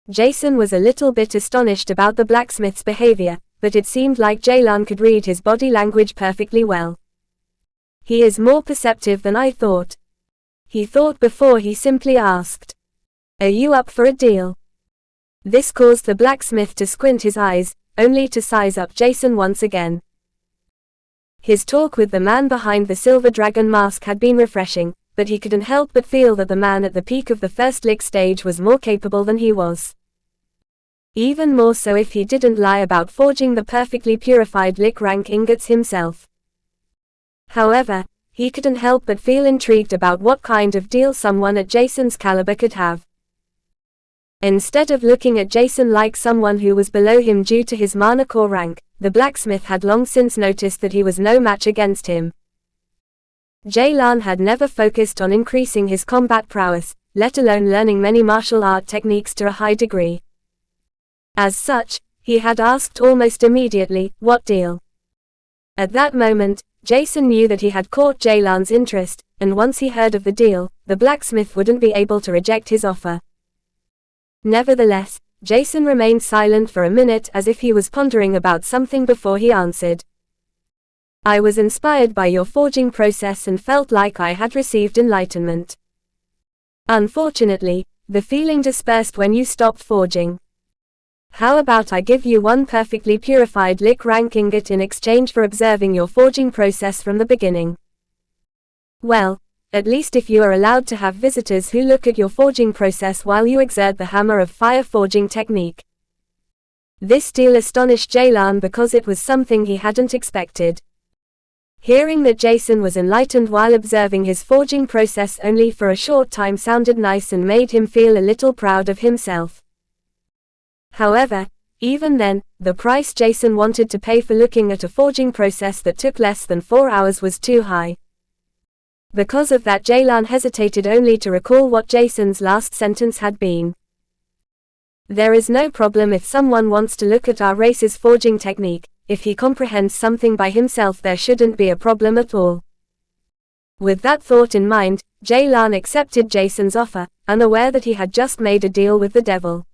Jason was a little bit astonished about the blacksmith's behavior, but it seemed like Jaylan could read his body language perfectly well. "He is more perceptive than I thought," he thought before he simply asked. "Are you up for a deal?" This caused the blacksmith to squint his eyes, only to size up Jason once again. His talk with the man behind the silver dragon mask had been refreshing, but he couldn't help but feel that the man at the peak of the first lick stage was more capable than he was. Even more so if he didn't lie about forging the perfectly purified lick rank ingots himself. However, he couldn't help but feel intrigued about what kind of deal someone at Jason's caliber could have. Instead of looking at Jason like someone who was below him due to his mana core rank, the blacksmith had long since noticed that he was no match against him. Jaylan had never focused on increasing his combat prowess, let alone learning many martial art techniques to a high degree. As such, he had asked almost immediately, "What deal?" At that moment, Jason knew that he had caught Jaylan's interest, and once he heard of the deal, the blacksmith wouldn't be able to reject his offer. Nevertheless, Jason remained silent for a minute as if he was pondering about something before he answered. "I was inspired by your forging process and felt like I had received enlightenment. Unfortunately, the feeling dispersed when you stopped forging. How about I give you one perfectly purified lick rank ingot in exchange for observing your forging process from the beginning? Well, at least if you are allowed to have visitors who look at your forging process while you exert the Hammer of Fire forging technique. This deal astonished Jaylan because it was something he hadn't expected. Hearing that Jason was enlightened while observing his forging process only for a short time sounded nice and made him feel a little proud of himself. However, even then, the price Jason wanted to pay for looking at a forging process that took less than 4 hours was too high. Because of that, Jaylan hesitated only to recall what Jason's last sentence had been. There is no problem if someone wants to look at our race's forging technique. If he comprehends something by himself, there shouldn't be a problem at all. With that thought in mind, Jaylan accepted Jason's offer, unaware that he had just made a deal with the devil.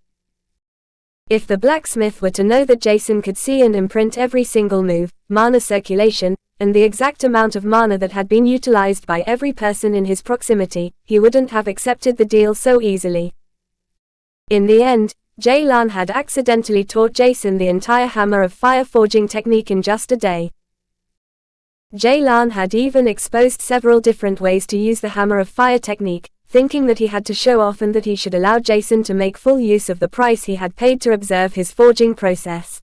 If the blacksmith were to know that Jason could see and imprint every single move, mana circulation, and the exact amount of mana that had been utilized by every person in his proximity, he wouldn't have accepted the deal so easily. In the end, Jaylan had accidentally taught Jason the entire Hammer of Fire forging technique in just a day. Jaylan had even exposed several different ways to use the Hammer of Fire technique, thinking that he had to show off and that he should allow Jason to make full use of the price he had paid to observe his forging process.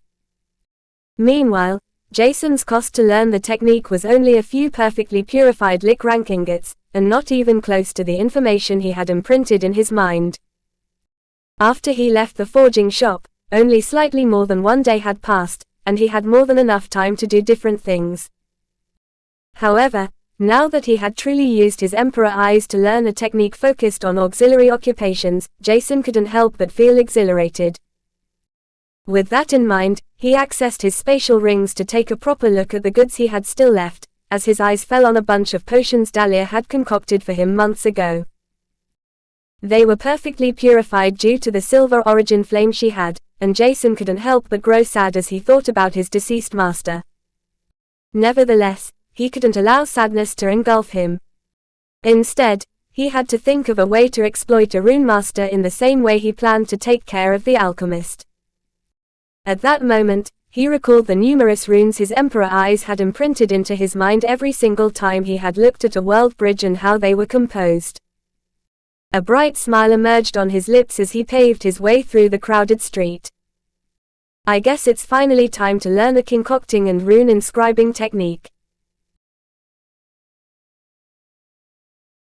Meanwhile, Jason's cost to learn the technique was only a few perfectly purified lick rank ingots, and not even close to the information he had imprinted in his mind. After he left the forging shop, only slightly more than 1 day had passed, and he had more than enough time to do different things. However, now that he had truly used his Emperor eyes to learn a technique focused on auxiliary occupations, Jason couldn't help but feel exhilarated. With that in mind, he accessed his spatial rings to take a proper look at the goods he had still left, as his eyes fell on a bunch of potions Dahlia had concocted for him months ago. They were perfectly purified due to the silver origin flame she had, and Jason couldn't help but grow sad as he thought about his deceased master. Nevertheless, he couldn't allow sadness to engulf him. Instead, he had to think of a way to exploit a rune master in the same way he planned to take care of the alchemist. At that moment, he recalled the numerous runes his Emperor eyes had imprinted into his mind every single time he had looked at a world bridge and how they were composed. A bright smile emerged on his lips as he paved his way through the crowded street. I guess it's finally time to learn a concocting and rune inscribing technique.